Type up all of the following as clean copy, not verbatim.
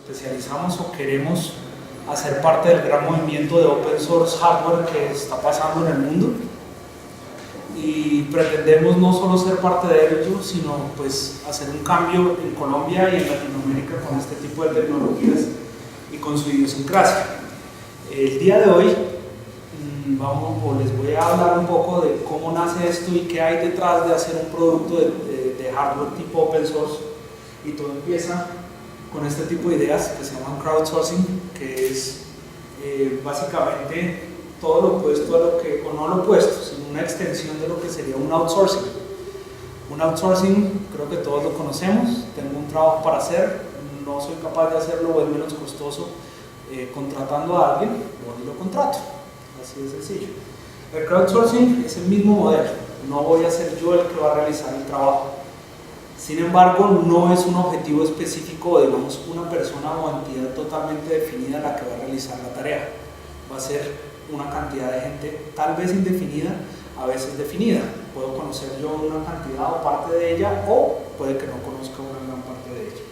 especializamos o queremos hacer parte del gran movimiento de open source hardware que está pasando en el mundo, y pretendemos no solo ser parte de ello, sino pues hacer un cambio en Colombia y en Latinoamérica con este tipo de tecnologías y con su idiosincrasia. El día de hoy les voy a hablar un poco de cómo nace esto y qué hay detrás de hacer un producto de hardware tipo open source, y todo empieza con este tipo de ideas que se llaman crowdsourcing, que es básicamente todo lo opuesto a lo que, o no lo opuesto, sino una extensión de lo que sería un outsourcing. Un outsourcing creo que todos lo conocemos: tengo un trabajo para hacer, no soy capaz de hacerlo o es menos costoso contratando a alguien, voy y lo contrato, así de sencillo. El crowdsourcing es el mismo modelo, no voy a ser yo el que va a realizar el trabajo. Sin embargo, no es un objetivo específico, digamos, una persona o entidad totalmente definida la que va a realizar la tarea. Va a ser una cantidad de gente, tal vez indefinida, a veces definida. Puedo conocer yo una cantidad o parte de ella, o puede que no conozca una gran parte de ella.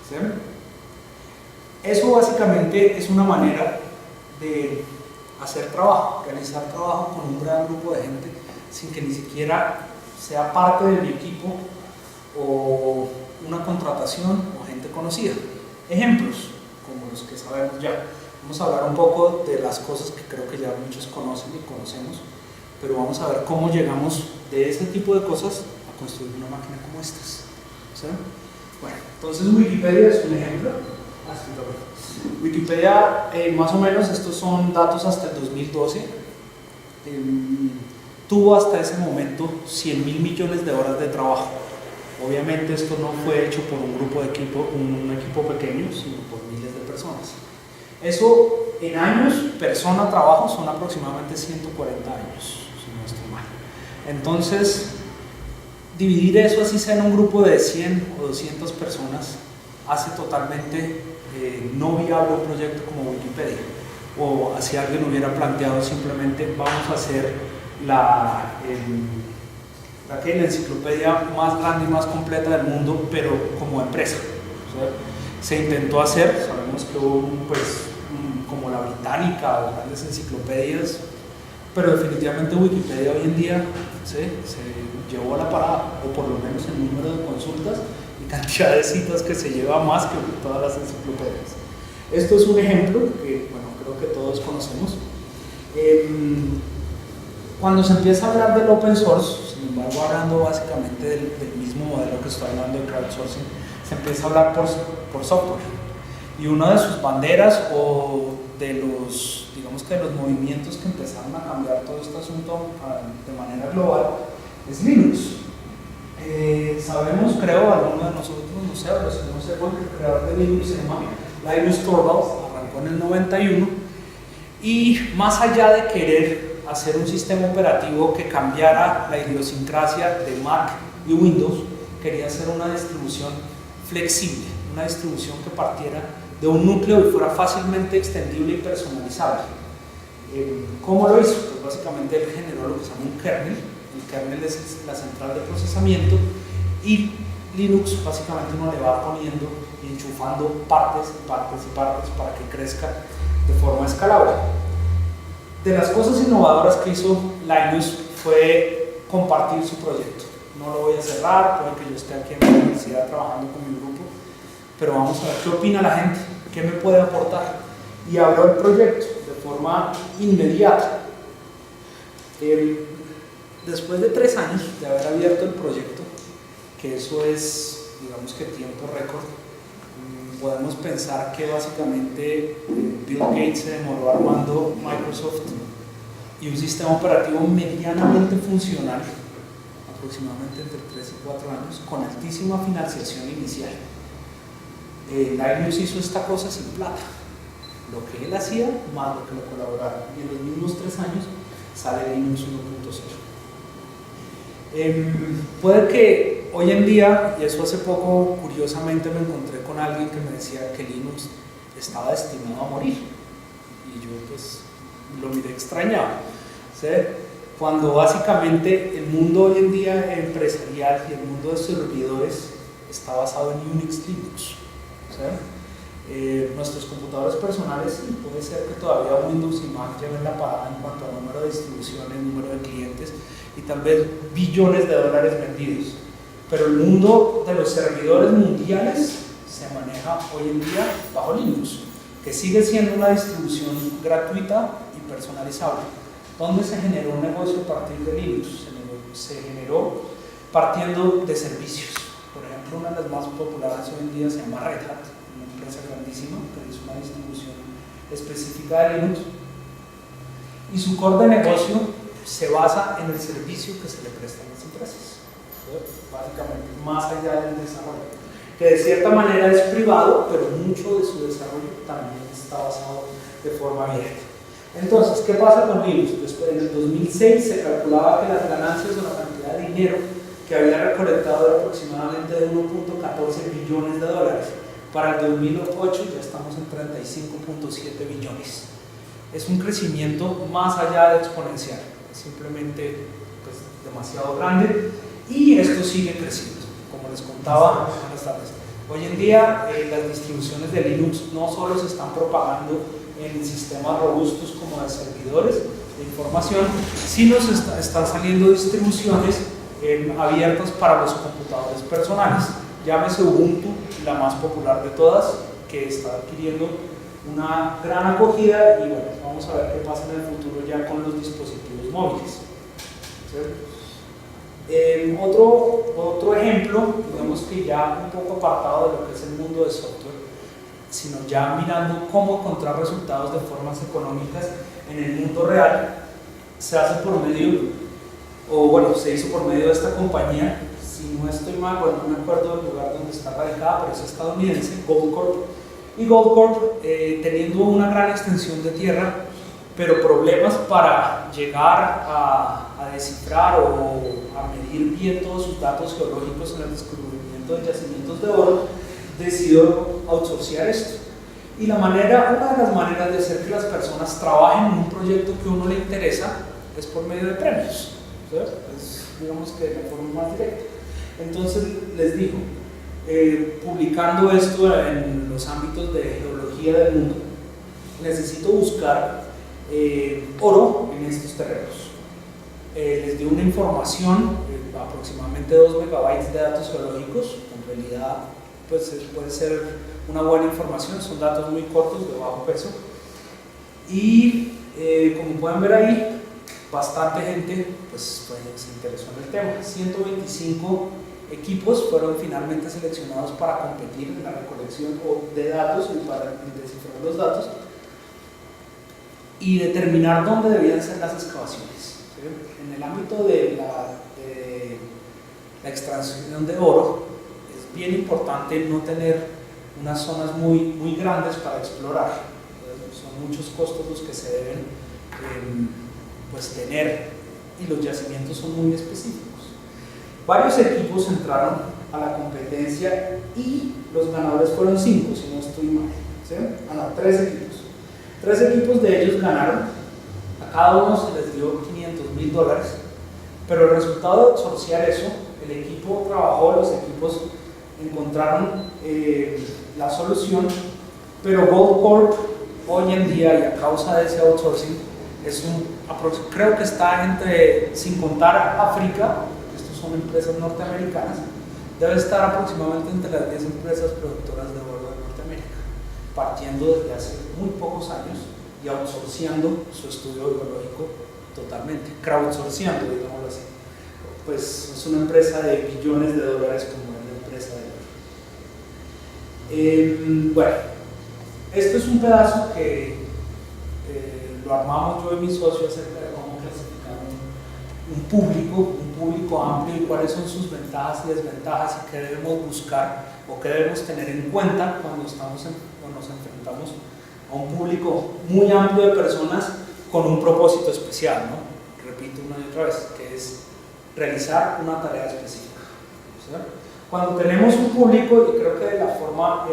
¿Sí? Eso básicamente es una manera de hacer trabajo, realizar trabajo con un gran grupo de gente sin que ni siquiera sea parte de mi equipo o una contratación o gente conocida. Ejemplos como los que sabemos ya. Vamos a hablar un poco de las cosas que creo que ya muchos conocen y conocemos, pero vamos a ver cómo llegamos de ese tipo de cosas a construir una máquina como estas. ¿Sí? Bueno, entonces Wikipedia es un ejemplo. Wikipedia, más o menos, estos son datos hasta el 2012. Tuvo hasta ese momento 100.000 millones de horas de trabajo. Obviamente esto no fue hecho por un grupo de un equipo pequeño, sino por miles de personas. Eso en años, persona, trabajo, son aproximadamente 140 años, si no estoy mal. Entonces, dividir eso así sea en un grupo de 100 o 200 personas hace totalmente no viable un proyecto como Wikipedia. O así alguien hubiera planteado simplemente vamos a hacer la enciclopedia más grande y más completa del mundo, pero como empresa. O sea, se intentó hacer, sabemos que hubo como la británica o grandes enciclopedias, pero definitivamente Wikipedia hoy en día se llevó a la parada, o por lo menos el número de consultas y cantidad de citas que se lleva más que todas las enciclopedias. Esto es un ejemplo que, bueno, creo que todos conocemos. Cuando se empieza a hablar del open source, sin embargo, hablando básicamente del mismo modelo que estoy hablando de crowdsourcing, se empieza a hablar por software. Y una de sus banderas o de los, digamos que de los movimientos que empezaron a cambiar todo este asunto de manera global es Linux. Sabemos, creo, algunos de nosotros, no sé, pero si no sé, porque el creador de Linux se llama Linus Torvalds, arrancó en el 91, y más allá de querer hacer un sistema operativo que cambiara la idiosincrasia de Mac y Windows, quería hacer una distribución flexible, una distribución que partiera de un núcleo y fuera fácilmente extendible y personalizable. ¿Cómo lo hizo? Pues básicamente él generó lo que se llama un kernel. El kernel es la central de procesamiento, y Linux básicamente uno le va poniendo y enchufando partes y partes y partes para que crezca de forma escalable. De las cosas innovadoras que hizo Linus fue compartir su proyecto. No lo voy a cerrar, puede que yo esté aquí en la universidad trabajando con mi grupo, pero vamos a ver qué opina la gente, qué me puede aportar. Y abrió el proyecto de forma inmediata. Después de 3 años de haber abierto el proyecto, que eso es, digamos que tiempo récord, podemos pensar que básicamente Bill Gates se demoró armando Microsoft y un sistema operativo medianamente funcional, aproximadamente entre 3 y 4 años, con altísima financiación inicial. Linus hizo esta cosa sin plata, lo que él hacía más lo que lo colaboraron, y en los mismos 3 años sale Linux 1.0. Puede que hoy en día, y eso hace poco curiosamente me encontré con alguien que me decía que Linux estaba destinado a morir, y yo pues lo miré extrañado, ¿sí? Cuando básicamente el mundo hoy en día empresarial y el mundo de servidores está basado en Unix, Linux, ¿sí? nuestros computadores personales, y puede ser que todavía Windows y Mac lleven la parada en cuanto al número de distribuciones, número de clientes y tal vez billones de dólares vendidos. Pero el mundo de los servidores mundiales se maneja hoy en día bajo Linux, que sigue siendo una distribución gratuita y personalizable. ¿Dónde se generó un negocio a partir de Linux? Se generó partiendo de servicios. Por ejemplo, una de las más populares hoy en día se llama Red Hat, una empresa grandísima que es una distribución específica de Linux, y su core de negocio se basa en el servicio que se le presta a las empresas, básicamente, más allá del desarrollo, que de cierta manera es privado, pero mucho de su desarrollo también está basado de forma abierta. Entonces, ¿qué pasa con Linux? Después, en el 2006 se calculaba que las ganancias o la cantidad de dinero que había recolectado era aproximadamente de 1.14 billones de dólares. Para el 2008 ya estamos en 35.7 billones. Es un crecimiento más allá de exponencial, es simplemente pues, demasiado grande, y esto sigue creciendo. Como les contaba, buenas tardes. Hoy en día las distribuciones de Linux no solo se están propagando en sistemas robustos como de servidores de información, sino están saliendo distribuciones abiertas para los computadores personales. Llámese Ubuntu, la más popular de todas, que está adquiriendo una gran acogida, y bueno, vamos a ver qué pasa en el futuro ya con los dispositivos móviles. Otro ejemplo, digamos que ya un poco apartado de lo que es el mundo de software, sino ya mirando cómo encontrar resultados de formas económicas en el mundo real, se hace por medio, o bueno, se hizo por medio de esta compañía, si no estoy mal, bueno, no me acuerdo del lugar donde está radicada, pero es estadounidense, Goldcorp. Y Goldcorp, teniendo una gran extensión de tierra, pero problemas para llegar a descifrar o a medir bien todos sus datos geológicos en el descubrimiento de yacimientos de oro, decidió outsourciar esto. Y una de las maneras de hacer que las personas trabajen en un proyecto que a uno le interesa es por medio de premios, ¿sabes? Es, digamos que de forma más directa. Entonces les digo, publicando esto en los ámbitos de geología del mundo, necesito buscar oro en estos terrenos. Les di una información, aproximadamente 2 megabytes de datos geológicos. En realidad pues puede ser una buena información, son datos muy cortos, de bajo peso, y como pueden ver ahí, bastante gente pues, se interesó en el tema. 125 equipos fueron finalmente seleccionados para competir en la recolección de datos y para descifrar los datos y determinar dónde debían ser las excavaciones. ¿Sí? En el ámbito de la extracción de oro, es bien importante no tener unas zonas muy grandes para explorar. Son muchos costos los que se deben pues, tener, y los yacimientos son muy específicos. Varios equipos entraron a la competencia y los ganadores fueron 5, si no estoy mal. ¿Sí? 3 equipos. 3 equipos de ellos ganaron, a cada uno se les dio $500,000, pero el resultado de outsourciar eso, el equipo trabajó, los equipos encontraron la solución, pero Goldcorp hoy en día, y a causa de ese outsourcing, creo que está entre, sin contar África, estas son empresas norteamericanas, debe estar aproximadamente entre las 10 empresas productoras de oro de Norteamérica, partiendo desde hace muy pocos años y outsourciando su estudio biológico totalmente, crowdsourciando, digámoslo así. Pues es una empresa de billones de dólares como es la empresa de oro. Bueno, esto es un pedazo que lo armamos yo y mi socio acerca de cómo clasificar un público amplio y cuáles son sus ventajas y desventajas y qué debemos buscar o qué debemos tener en cuenta cuando nos enfrentamos a un público muy amplio de personas con un propósito especial, ¿no? Repito una y otra vez, que es realizar una tarea específica. ¿Sí? Cuando tenemos un público, y creo que la forma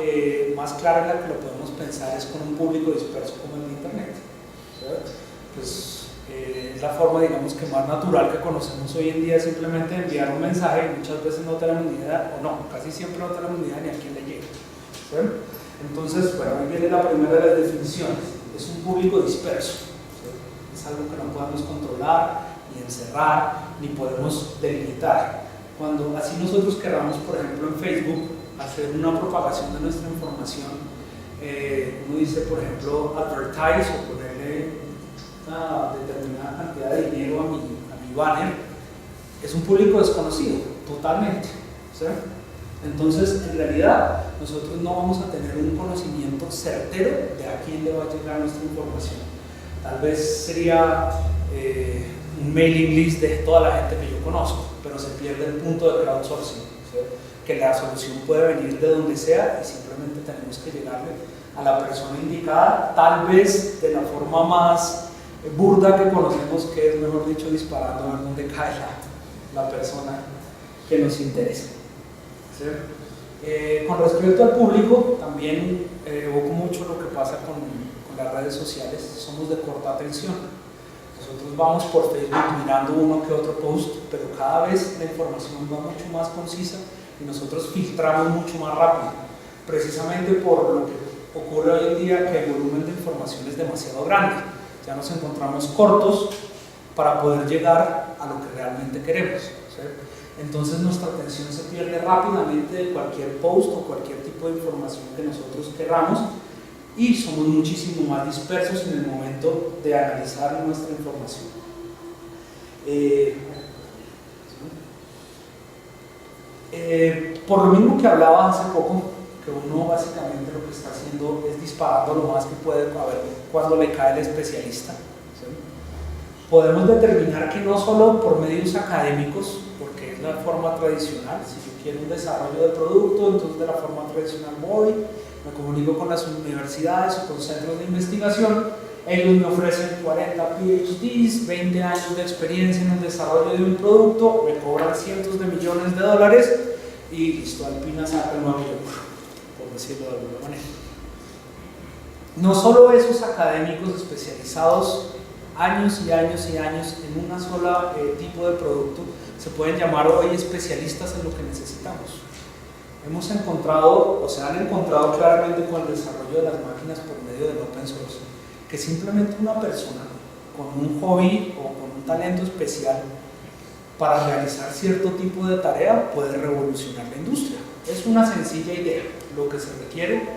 más clara en la que lo podemos pensar es con un público disperso como el de Internet. ¿Sí? Pues, es la forma, digamos, que más natural que conocemos hoy en día, simplemente enviar un mensaje y muchas veces no tenemos ni idea, o no, casi siempre no tenemos ni idea ni a quién le llega. ¿Sí? Entonces, bueno, ahí viene la primera de las definiciones. Es un público disperso, ¿sí? Es algo que no podemos controlar, ni encerrar, ni podemos delimitar. Cuando así nosotros queramos, por ejemplo, en Facebook, hacer una propagación de nuestra información, uno dice, por ejemplo, advertise o ponerle una determinada cantidad de dinero a mi banner, es un público desconocido, totalmente, ¿sí? Entonces, en realidad, nosotros no vamos a tener un conocimiento certero de a quién le va a llegar nuestra información. Tal vez sería un mailing list de toda la gente que yo conozco, pero se pierde el punto de crowdsourcing, ¿sí? Que la solución puede venir de donde sea y simplemente tenemos que llegarle a la persona indicada, tal vez de la forma más burda que conocemos, que es, mejor dicho, disparando a ver dónde cae la persona que nos interesa, ¿sí? Con respecto al público, también evoco mucho lo que pasa con las redes sociales. Somos de corta atención. Nosotros vamos por Facebook mirando uno que otro post, pero cada vez la información va mucho más concisa y nosotros filtramos mucho más rápido, precisamente por lo que ocurre hoy en día, que el volumen de información es demasiado grande. Ya nos encontramos cortos para poder llegar a lo que realmente queremos, ¿sí? Entonces nuestra atención se pierde rápidamente de cualquier post o cualquier tipo de información que nosotros queramos y somos muchísimo más dispersos en el momento de analizar nuestra información. Por lo mismo que hablaba hace poco, que uno básicamente lo que está haciendo es disparando lo más que puede a ver cuando le cae el especialista, ¿sí? Podemos determinar que no solo por medios académicos, porque es la forma tradicional, si yo quiero un desarrollo de producto, entonces de la forma tradicional voy, me comunico con las universidades o con centros de investigación, ellos me ofrecen 40 PhDs, 20 años de experiencia en el desarrollo de un producto, me cobran cientos de millones de dólares y listo, Alpina saca el nuevo yogur, por decirlo de alguna manera. No solo esos académicos especializados años y años y años en una sola tipo de producto se pueden llamar hoy especialistas en lo que necesitamos. Hemos encontrado, o se han encontrado claramente con el desarrollo de las máquinas por medio del open source, que simplemente una persona con un hobby o con un talento especial para realizar cierto tipo de tarea puede revolucionar la industria. Es una sencilla idea lo que se requiere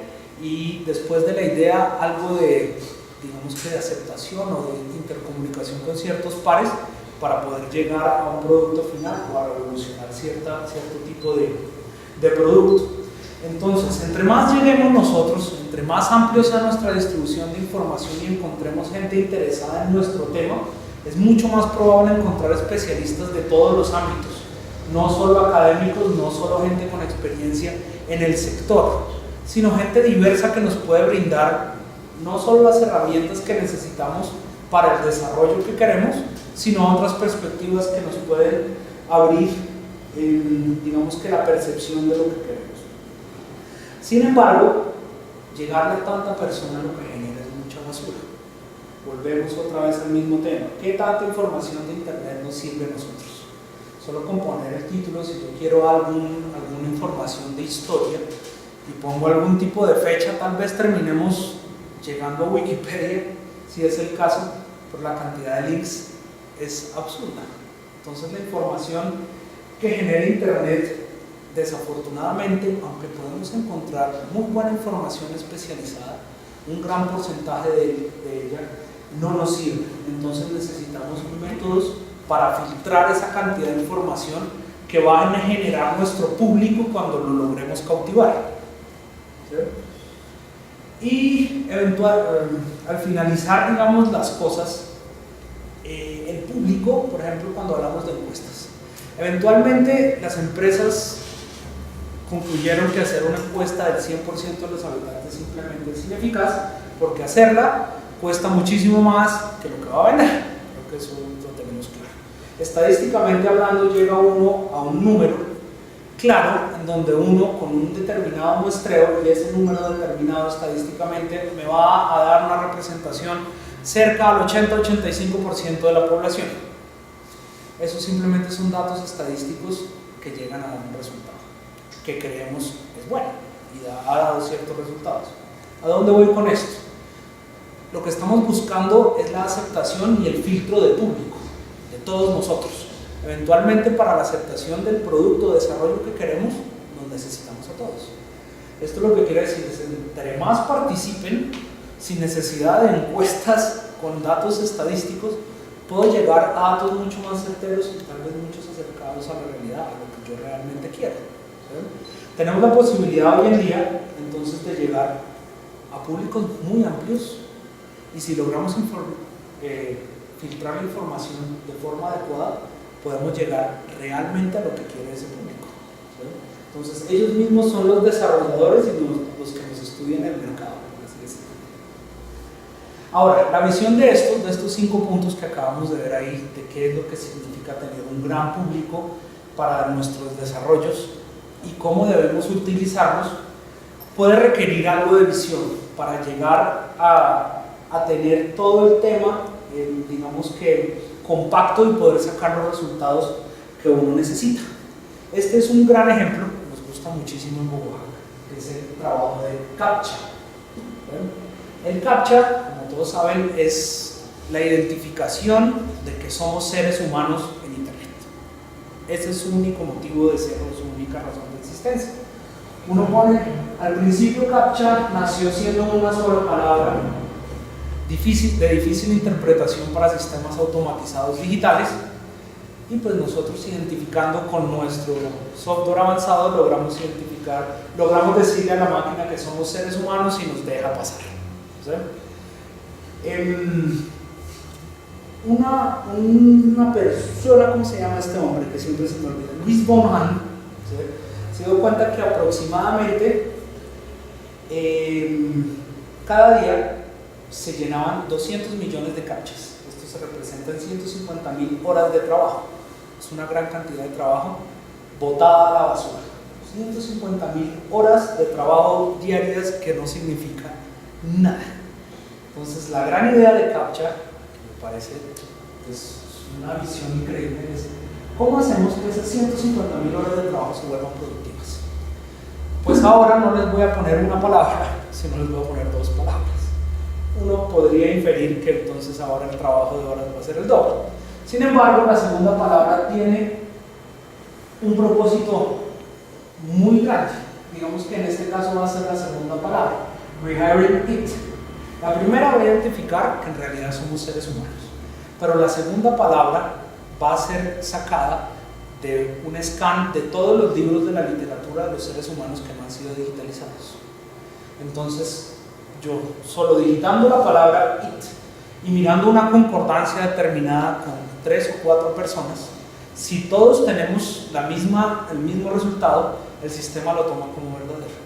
y después de la idea algo de, digamos que de aceptación o de intercomunicación con ciertos pares para poder llegar a un producto final o a revolucionar cierto tipo de producto. Entonces, entre más lleguemos nosotros, entre más amplio sea nuestra distribución de información y encontremos gente interesada en nuestro tema, es mucho más probable encontrar especialistas de todos los ámbitos, no solo académicos, no solo gente con experiencia en el sector, sino gente diversa que nos puede brindar no solo las herramientas que necesitamos para el desarrollo que queremos, sino otras perspectivas que nos pueden abrir, digamos que la percepción de lo que queremos. Sin embargo, llegarle a tanta persona lo que genera es mucha basura. Volvemos otra vez al mismo tema. ¿Qué tanta información de internet nos sirve a nosotros? Solo con poner el título, si yo quiero alguna información de historia y pongo algún tipo de fecha, tal vez terminemos llegando a Wikipedia, si es el caso, por la cantidad de links es absurda. Entonces la información que genera internet, desafortunadamente, aunque podemos encontrar muy buena información especializada, un gran porcentaje de ella no nos sirve. Entonces necesitamos métodos para filtrar esa cantidad de información que va a generar nuestro público cuando lo logremos cautivar, ¿sí? Y al finalizar, digamos, las cosas, el público, por ejemplo, cuando hablamos de encuestas, eventualmente las empresas concluyeron que hacer una encuesta del 100% de los habitantes simplemente es ineficaz, porque hacerla cuesta muchísimo más que lo que va a vender. Creo que eso lo tenemos claro. Estadísticamente hablando, llega uno a un número claro en donde uno con un determinado muestreo, y ese número determinado estadísticamente me va a dar una representación cerca al 80-85% de la población. Esos simplemente son datos estadísticos que llegan a un resultado que creemos es bueno. ha dado ciertos resultados. ¿A dónde voy con esto? Lo que estamos buscando es la aceptación y el filtro de público, de todos nosotros. Eventualmente, para la aceptación del producto o desarrollo que queremos, nos necesitamos a todos. Esto lo que quiere decir es que entre más participen, sin necesidad de encuestas con datos estadísticos, puedo llegar a datos mucho más certeros y tal vez muchos acercados a la realidad, a lo que yo realmente quiero. ¿Sí? Tenemos la posibilidad hoy en día, entonces, de llegar a públicos muy amplios, y si logramos filtrar la información de forma adecuada, podemos llegar realmente a lo que quiere ese público. ¿Sí? Entonces, ellos mismos son los desarrolladores y los que nos estudian el mercado, por así decirlo. Ahora, la visión de estos 5 puntos que acabamos de ver ahí, de qué es lo que significa tener un gran público para nuestros desarrollos y cómo debemos utilizarlos, puede requerir algo de visión para llegar a tener todo el tema, digamos que compacto, y poder sacar los resultados que uno necesita. Este es un gran ejemplo, nos gusta muchísimo en Bogotá, que es el trabajo de CAPTCHA. El CAPTCHA, como todos saben, es la identificación de que somos seres humanos en Internet. Ese es su único motivo de ser, o su única razón de existencia. Uno pone, al principio CAPTCHA nació siendo una sola palabra, de difícil interpretación para sistemas automatizados digitales, y pues nosotros, identificando con nuestro software avanzado, logramos decirle a la máquina que somos seres humanos y nos deja pasar. ¿Sí? Una persona, ¿cómo se llama este hombre? Que siempre se me olvida, Luis von Hahn, ¿sí? Se dio cuenta que aproximadamente cada día se llenaban 200 millones de CAPTCHAs. Esto se representa en 150.000 horas de trabajo. Es una gran cantidad de trabajo botada a la basura. 150.000 horas de trabajo diarias que no significa nada. Entonces, la gran idea de CAPTCHA, que me parece es una visión increíble, es cómo hacemos que esas 150.000 horas de trabajo se vuelvan productivas. Pues ahora no les voy a poner una palabra, sino les voy a poner 2 palabras. Uno podría inferir que entonces ahora el trabajo de horas va a ser el doble. Sin embargo, la segunda palabra tiene un propósito muy grande. Digamos que en este caso va a ser la segunda palabra, rehiring it. La primera va a identificar que en realidad somos seres humanos, pero la segunda palabra va a ser sacada de un scan de todos los libros de la literatura de los seres humanos que no han sido digitalizados. Entonces, yo solo digitando la palabra it y mirando una concordancia determinada con 3 o 4 personas, si todos tenemos el mismo resultado, el sistema lo toma como verdadero.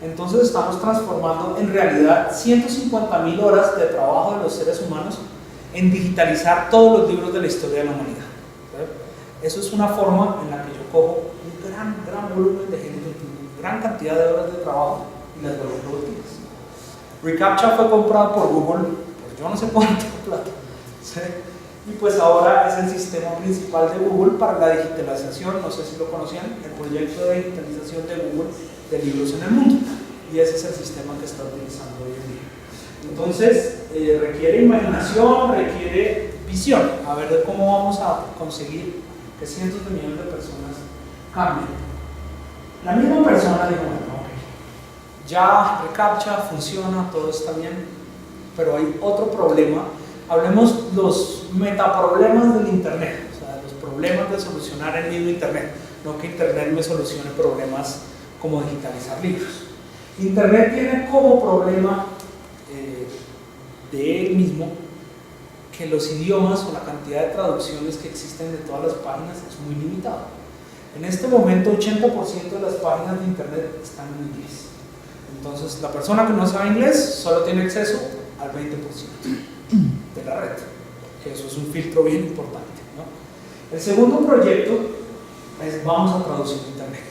Entonces estamos transformando en realidad 150.000 horas de trabajo de los seres humanos en digitalizar todos los libros de la historia de la humanidad. Eso es una forma en la que yo cojo un gran volumen de gente, una gran cantidad de horas de trabajo y las vuelvo productivas. reCAPTCHA fue comprado por Google por yo no sé cuánta plata, ¿sí? Y pues ahora es el sistema principal de Google para la digitalización, no sé si lo conocían, el proyecto de digitalización de Google de libros en el mundo, y ese es el sistema que está utilizando hoy en día. Entonces, requiere imaginación, requiere visión, a ver de cómo vamos a conseguir que cientos de millones de personas cambien. La misma persona dijo, bueno, ok, ya reCAPTCHA funciona, todo está bien, pero hay otro problema. Hablemos los metaproblemas del Internet, o sea, los problemas de solucionar el mismo Internet, no que Internet me solucione problemas como digitalizar libros. Internet tiene como problema de él mismo que los idiomas o la cantidad de traducciones que existen de todas las páginas es muy limitado. En este momento 80% de las páginas de Internet están en inglés. Entonces la persona que no sabe inglés solo tiene acceso al 20% de la red, que eso es un filtro bien importante, ¿no? El segundo proyecto es vamos a traducir Internet.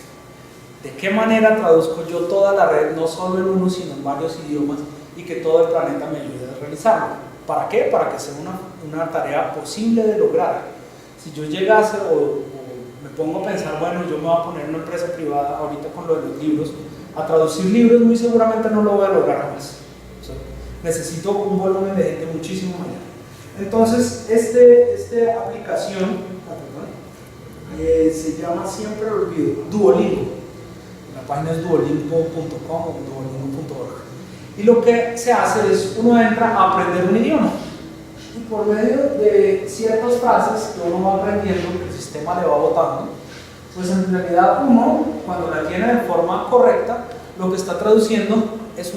¿De qué manera traduzco yo toda la red, no solo en uno, sino en varios idiomas, y que todo el planeta me ayude a realizarlo? ¿Para qué? Para que sea una tarea posible de lograr. Si yo llegase o me pongo a pensar, bueno, yo me voy a poner una empresa privada ahorita con lo de los libros, a traducir libros muy seguramente no lo voy a lograr jamás. O sea, necesito un volumen de gente muchísimo mayor. Entonces, esta aplicación se llama, siempre lo olvido, Duolingo. La página es duolingo.com o duolingo.org. Y lo que se hace es, uno entra a aprender un idioma. Y por medio de ciertas frases que uno va aprendiendo, que el sistema le va botando, pues en realidad uno, cuando la tiene de forma correcta, lo que está traduciendo es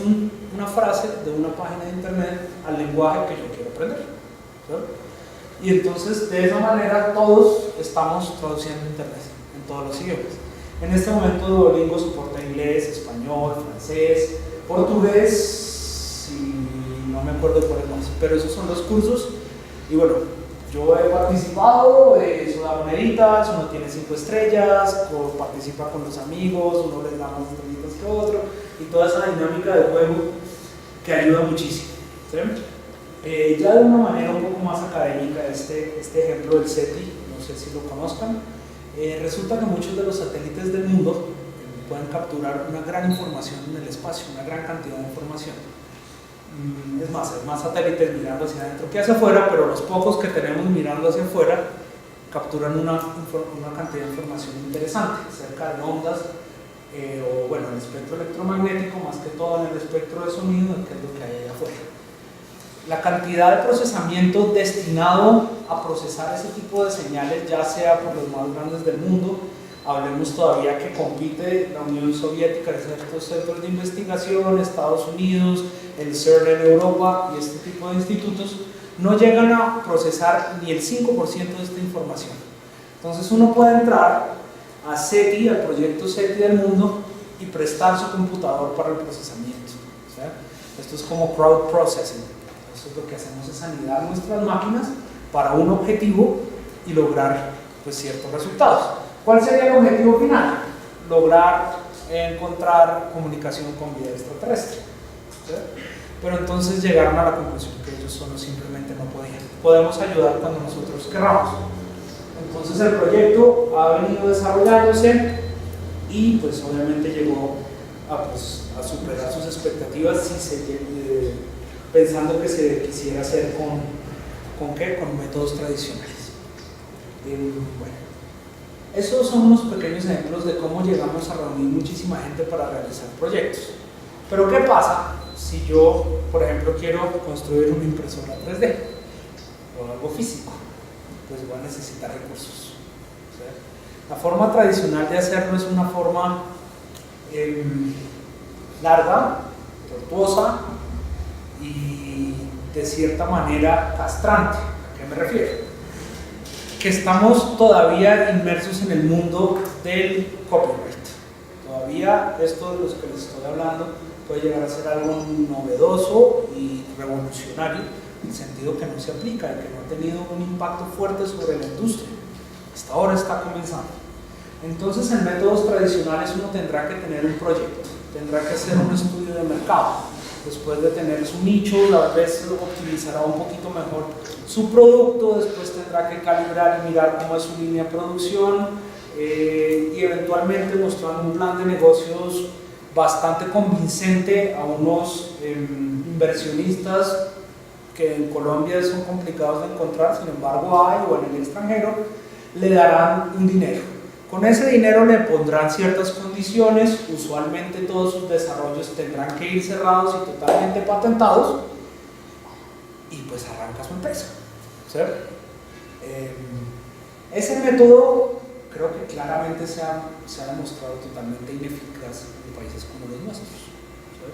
una frase de una página de internet al lenguaje que yo quiero aprender, ¿sí? Y entonces de esa manera todos estamos traduciendo internet en todos los idiomas. En este momento Duolingo soporta inglés, español, francés, portugués y no me acuerdo cuáles más, pero esos son los cursos. Y bueno, yo he participado, eso da moneditas, uno tiene 5 estrellas, participa con los amigos, uno les da más estrellitas que otro, y toda esa dinámica de juego que ayuda muchísimo, ¿sí? Ya de una manera un poco más académica, este ejemplo del SETI, no sé si lo conozcan, resulta que muchos de los satélites del mundo pueden capturar una gran información en el espacio, una gran cantidad de información. Es más, hay más satélites mirando hacia adentro que hacia afuera, pero los pocos que tenemos mirando hacia afuera capturan una cantidad de información interesante, cerca de ondas, o bueno, el espectro electromagnético, más que todo en el espectro de sonido, que es lo que hay allá afuera. La cantidad de procesamiento destinado a procesar ese tipo de señales, ya sea por los más grandes del mundo, hablemos todavía que compite la Unión Soviética en ciertos centros de investigación, Estados Unidos, el CERN en Europa y este tipo de institutos, no llegan a procesar ni el 5% de esta información. Entonces uno puede entrar a SETI, al proyecto SETI del mundo, y prestar su computador para el procesamiento. ¿Sí? Esto es como crowd processing. Esto es lo que hacemos, es anidar nuestras máquinas para un objetivo y lograr pues, ciertos resultados. ¿Cuál sería el objetivo final? Lograr encontrar comunicación con vida extraterrestre. ¿Sí? Pero entonces llegaron a la conclusión que ellos solo simplemente no podían. Podemos ayudar cuando nosotros querramos. Entonces el proyecto ha venido desarrollándose y pues obviamente llegó a superar sus expectativas pensando que se quisiera hacer con métodos tradicionales. Bueno, esos son unos pequeños ejemplos de cómo llegamos a reunir muchísima gente para realizar proyectos. Pero ¿qué pasa si yo, por ejemplo, quiero construir una impresora 3D o algo físico? Pues voy a necesitar recursos. ¿Sí? La forma tradicional de hacerlo es una forma larga, tortuosa y de cierta manera castrante. ¿A qué me refiero? Que estamos todavía inmersos en el mundo del copyright. Todavía esto de los que les estoy hablando puede llegar a ser algo novedoso y revolucionario, en el sentido que no se aplica y que no ha tenido un impacto fuerte sobre la industria. Hasta ahora está comenzando. Entonces, en métodos tradicionales uno tendrá que tener un proyecto, tendrá que hacer un estudio de mercado. Después de tener su nicho, a veces optimizará un poquito mejor su producto, después tendrá que calibrar y mirar cómo es su línea de producción y eventualmente mostrar un plan de negocios bastante convincente a unos inversionistas que en Colombia son complicados de encontrar, sin embargo hay, o en el extranjero, le darán un dinero. Con ese dinero le pondrán ciertas condiciones, usualmente todos sus desarrollos tendrán que ir cerrados y totalmente patentados, y pues arranca su empresa. ¿Sí? Ese método creo que claramente se ha demostrado totalmente ineficaz en países como los nuestros. ¿Sí?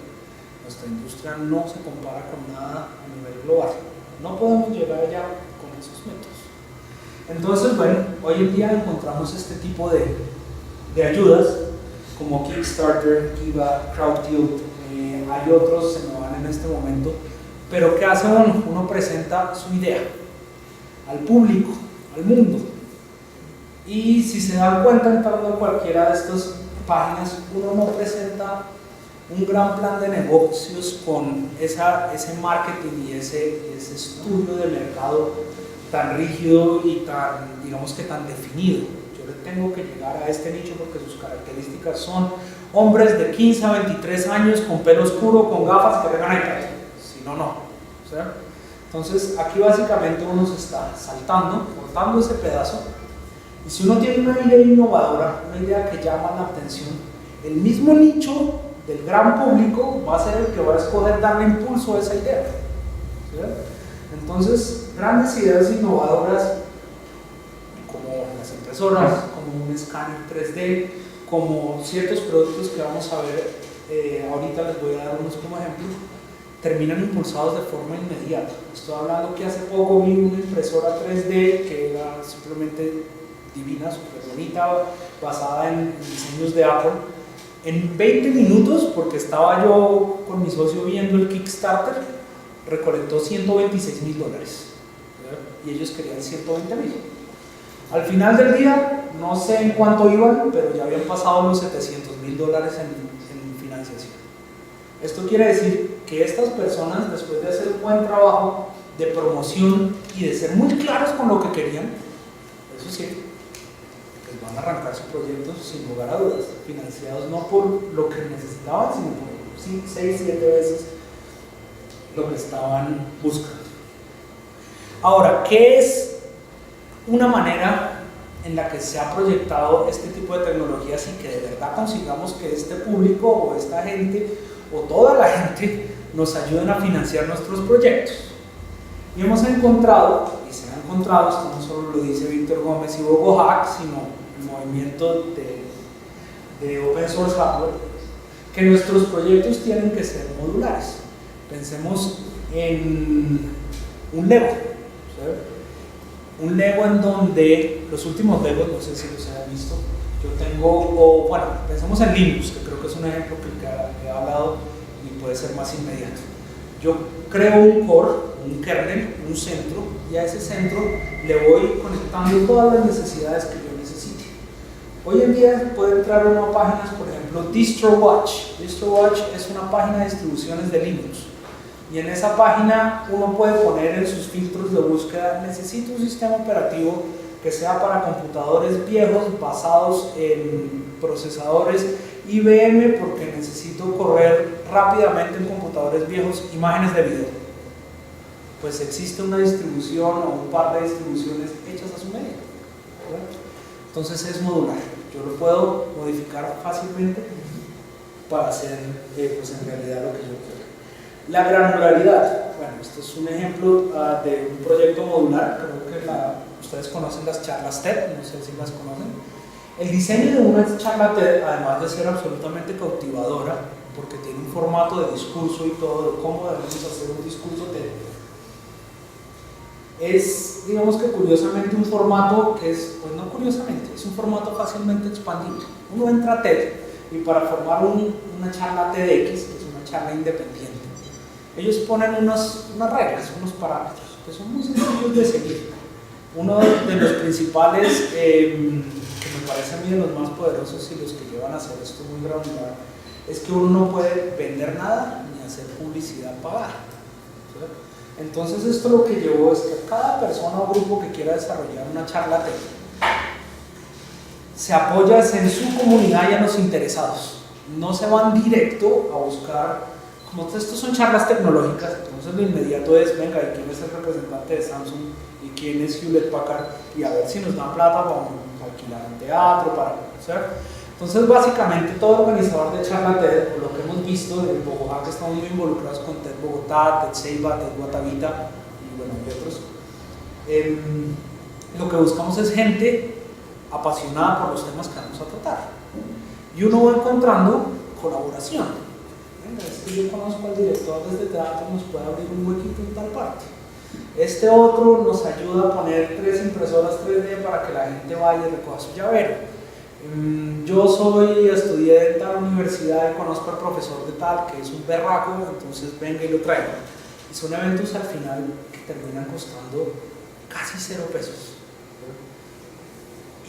Nuestra industria no se compara con nada a nivel global. No podemos llegar allá con esos métodos. Entonces, bueno, hoy en día encontramos este tipo de ayudas como Kickstarter, Kiva, CrowdTilt, hay otros, se me van en este momento, pero ¿qué hace uno? Uno presenta su idea al público, al mundo, y si se dan cuenta entrando a cualquiera de estas páginas, uno no presenta un gran plan de negocios con ese marketing y ese estudio de mercado tan rígido y tan, digamos que tan definido. Yo le tengo que llegar a este nicho porque sus características son, hombres de 15 a 23 años con pelo oscuro, con gafas que vengan iPad. Si no, no. ¿Sí? Entonces, aquí básicamente uno se está saltando, cortando ese pedazo. Y si uno tiene una idea innovadora, una idea que llama la atención, el mismo nicho del gran público va a ser el que va a escoger darle impulso a esa idea. ¿Sí? Entonces, grandes ideas innovadoras como las impresoras, como un escáner 3D, como ciertos productos que vamos a ver, ahorita les voy a dar unos como ejemplo, terminan impulsados de forma inmediata. Estoy hablando que hace poco vi una impresora 3D que era simplemente divina, súper bonita, basada en diseños de Apple. En 20 minutos, porque estaba yo con mi socio viendo el Kickstarter, recolectó $126.000 y ellos querían 120.000. Al final del día, no sé en cuánto iban, pero ya habían pasado los $700.000 en financiación. Esto quiere decir que estas personas, después de hacer un buen trabajo de promoción y de ser muy claros con lo que querían, eso sí, pues van a arrancar su proyecto sin lugar a dudas, financiados no por lo que necesitaban, sino por 6, 7 veces lo que estaban buscando. Ahora, ¿qué es una manera en la que se ha proyectado este tipo de tecnologías y que de verdad consigamos que este público o esta gente o toda la gente nos ayuden a financiar nuestros proyectos? Y hemos encontrado, y se ha encontrado, esto no solo lo dice Víctor Gómez y Hugo Hack, sino el movimiento de Open Source Hardware, que nuestros proyectos tienen que ser modulares. Pensemos en un Lego, ¿sabes? Un Lego en donde los últimos Legos, no sé si los han visto, yo tengo, bueno, pensemos en Linux, que creo que es un ejemplo que he hablado y puede ser más inmediato. Yo creo un core, un kernel, un centro, y a ese centro le voy conectando todas las necesidades que yo necesite. Hoy en día puede entrar a una página, por ejemplo, DistroWatch. DistroWatch es una página de distribuciones de Linux. Y en esa página uno puede poner en sus filtros de búsqueda: necesito un sistema operativo que sea para computadores viejos basados en procesadores IBM, porque necesito correr rápidamente en computadores viejos imágenes de video. Pues existe una distribución o un par de distribuciones hechas a su medida, ¿verdad? Entonces es modular. Yo lo puedo modificar fácilmente para hacer pues en realidad lo que yo quiero. La granularidad, bueno, este es un ejemplo de un proyecto modular. Creo que ustedes conocen las charlas TED, no sé si las conocen. El diseño de una charla TED, además de ser absolutamente cautivadora, porque tiene un formato de discurso y todo, de cómo debemos hacer un discurso TED, es, digamos que curiosamente, un formato que es, pues no curiosamente, es un formato fácilmente expandible. Uno entra a TED y para formar una charla TEDx, que es una charla independiente, ellos ponen unas reglas, unos parámetros que son muy sencillos de seguir. Uno de los principales, que me parece a mí de los más poderosos y los que llevan a hacer esto muy granular, es que uno no puede vender nada ni hacer publicidad pagada. ¿Sí? Entonces esto lo que llevó es que cada persona o grupo que quiera desarrollar una charla TED se apoya en su comunidad y en los interesados. No se van directo a buscar. Como estos son charlas tecnológicas, entonces lo inmediato es: venga, ¿y quién es el representante de Samsung? ¿Y quién es Hewlett Packard? Y a ver si nos dan plata para alquilar un teatro, para hacer. Entonces básicamente todo organizador de charla TED, o lo que hemos visto en Bogotá, que estamos muy involucrados con TED Bogotá, TED Ceiba, TED Guatavita y bueno, y otros, lo que buscamos es gente apasionada por los temas que vamos a tratar. Y uno va encontrando colaboración. Es que yo conozco al director de este teatro, nos puede abrir un huequito en tal parte. Este otro nos ayuda a poner 3 impresoras 3D para que la gente vaya y recoja su llavero. Yo estudié en tal universidad y conozco al profesor de tal, que es un berraco, entonces venga y lo traigo. Y son eventos al final que terminan costando casi 0 pesos.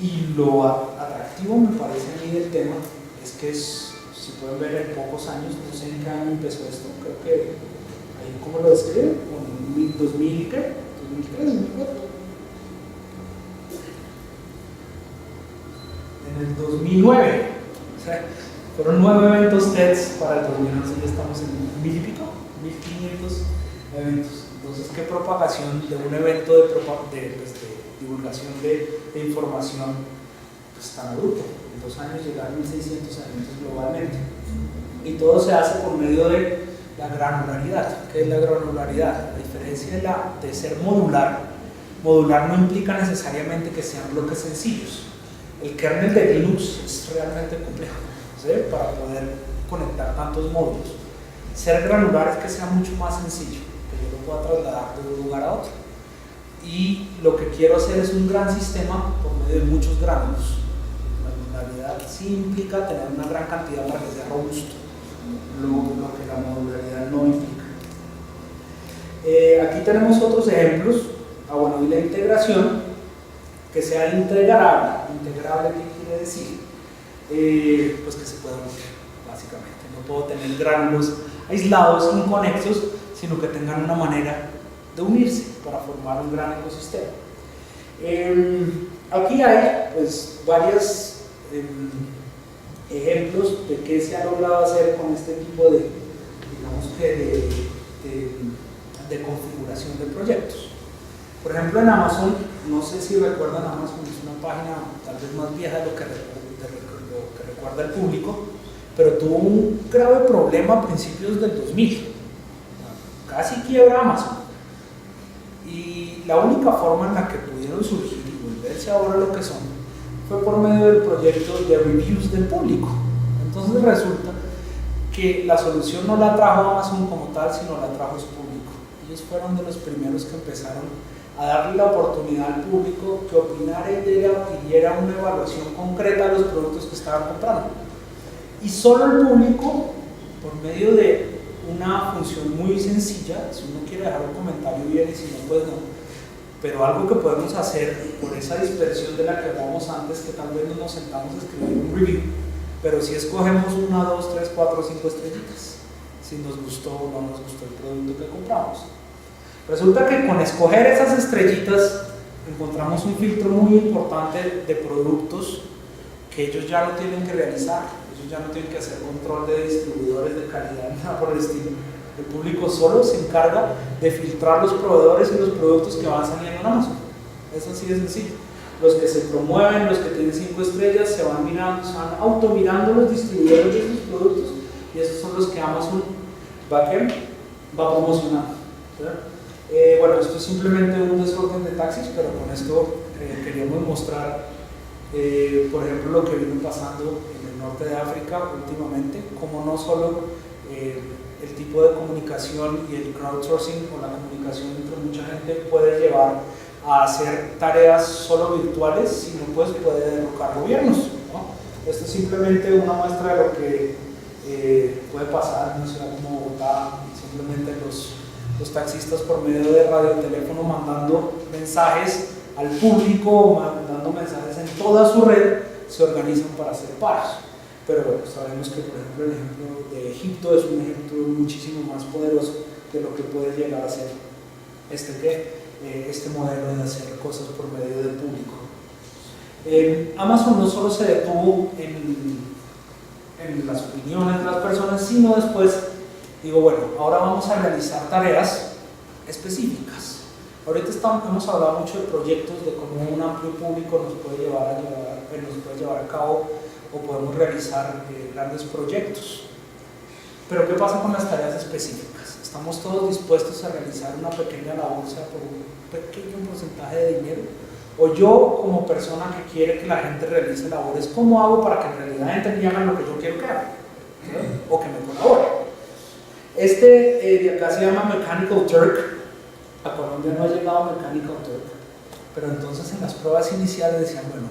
Y lo atractivo, me parece a mí, del tema es que si pueden ver, en pocos años, no sé en qué año empezó esto, creo que ahí, ¿cómo lo describen? ¿2000, 2000 qué? ¿2003, 2004? En el 2009, o sea, Fueron 9 eventos TEDs para el 2011, ya estamos en 1000 y pico, 1500 eventos. Entonces, ¿qué propagación de un evento de divulgación de información pues, tan adulto? En 2 años llegaron 1600 eventos globalmente. Y todo se hace por medio de la granularidad. ¿Qué es la granularidad? La diferencia de ser modular. Modular no implica necesariamente que sean bloques sencillos. El kernel de Linux es realmente complejo, ¿sí? Para poder conectar tantos módulos. Ser granular es que sea mucho más sencillo, que yo lo pueda trasladar de un lugar a otro. Y lo que quiero hacer es un gran sistema por medio de muchos gránulos. La granularidad sí implica tener una gran cantidad para que sea robusto, lo que la modularidad no implica. Aquí tenemos otros ejemplos. Bueno, y la integración, que sea integrable. ¿Integrable qué quiere decir? Pues que se pueda unir, básicamente. No puedo tener gránulos aislados, inconexos, sino que tengan una manera de unirse para formar un gran ecosistema. Aquí hay pues, varios ejemplos de qué se ha logrado hacer con este tipo de, digamos que de configuración de proyectos. Por ejemplo, en Amazon, no sé si recuerdan, Amazon es una página tal vez más vieja de lo que recuerda el público, pero tuvo un grave problema a principios del 2000. Casi quiebra Amazon. Y la única forma en la que pudieron surgir y volverse ahora lo que son fue por medio del proyecto de reviews del público. Entonces resulta que la solución no la trajo Amazon como tal, sino la trajo su público. Ellos fueron de los primeros que empezaron a darle la oportunidad al público que opinara y diera una evaluación concreta de los productos que estaban comprando. Y solo el público, por medio de una función muy sencilla, si uno quiere dejar un comentario bien y si no, pues no, pero algo que podemos hacer por esa dispersión de la que hablamos antes, que tal vez no nos sentamos a escribir un review, pero si escogemos 1, 2, 3, 4, 5 estrellitas, si nos gustó o no nos gustó el producto que compramos. Resulta que con escoger esas estrellitas encontramos un filtro muy importante de productos que ellos ya no tienen que realizar, ellos ya no tienen que hacer control de distribuidores de calidad, nada por el estilo. El público solo se encarga de filtrar los proveedores y los productos que van saliendo en Amazon. Es así de sencillo. Los que se promueven, los que tienen 5 estrellas, se van automirando los distribuidores de esos productos y esos son los que Amazon va promocionando. Bueno, esto es simplemente un desorden de taxis, pero con esto queríamos mostrar, por ejemplo, lo que viene pasando en el norte de África últimamente, como no solo el tipo de comunicación y el crowdsourcing o la comunicación entre mucha gente puede llevar a hacer tareas solo virtuales, sino pues puede derrocar gobiernos, ¿no? Esto es simplemente una muestra de lo que puede pasar en una ciudad como Bogotá, simplemente los taxistas por medio de radio y teléfono mandando mensajes al público, mandando mensajes en toda su red, se organizan para hacer paros. Pero bueno, sabemos que por ejemplo el ejemplo de Egipto es un ejemplo muchísimo más poderoso de lo que puede llegar a ser este modelo de hacer cosas por medio del público. Amazon no solo se detuvo en las opiniones de las personas, sino después digo, bueno, ahora vamos a realizar tareas específicas. Ahorita hemos hablado mucho de proyectos, de cómo un amplio público nos puede llevar a cabo o podemos realizar grandes proyectos. Pero ¿qué pasa con las tareas específicas? ¿Estamos todos dispuestos a realizar una pequeña labor, o sea, por un pequeño porcentaje de dinero? O yo, como persona que quiere que la gente realice labores, ¿cómo hago para que en realidad la gente haga lo que yo quiero que haga? ¿Sí? O que me colabore. De acá se llama Mechanical Turk. A Colombia no ha llegado Mechanical Turk, pero entonces en las pruebas iniciales decían, bueno,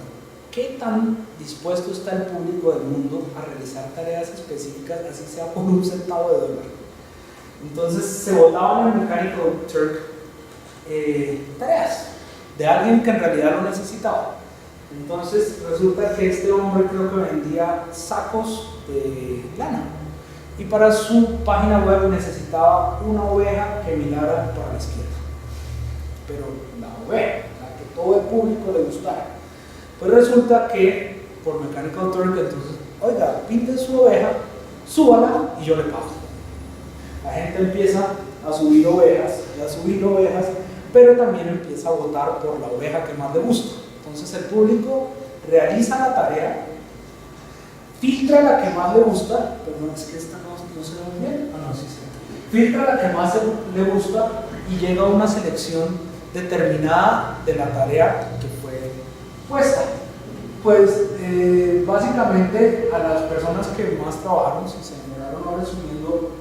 ¿qué tan dispuesto está el público del mundo a realizar tareas específicas, así sea por un centavo de dólar? Entonces se votaban en Mechanical Turk tareas de alguien que en realidad lo necesitaba. Entonces resulta que este hombre creo que vendía sacos de lana y para su página web necesitaba una oveja que mirara para la izquierda, pero la oveja, la que todo el público le gustara. Pues resulta que por Mechanical Turk entonces oiga, pinte su oveja, súbala y yo le pago. La gente empieza a subir ovejas y a subir ovejas, pero también empieza a votar por la oveja que más le gusta. Entonces el público realiza la tarea, filtra la que más le gusta, perdón, es que esta no se ve bien, no, sí, filtra la que más le gusta y llega a una selección determinada de la tarea que fue puesta. Pues básicamente a las personas que más trabajaron, si se demoraron horas subiendo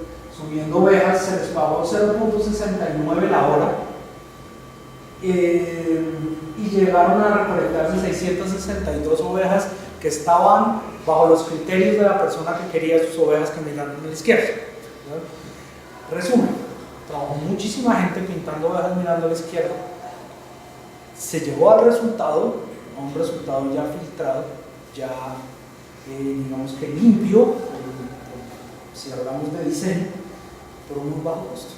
ovejas, se les pagó 0.69 la hora y llegaron a recolectarse 662 ovejas que estaban bajo los criterios de la persona que quería sus ovejas que miraran a la izquierda. Resumen, trabajó muchísima gente pintando ovejas mirando a la izquierda, se llegó al resultado, a un resultado ya filtrado, ya digamos que limpio, si hablamos de diseño, por un muy bajo costo.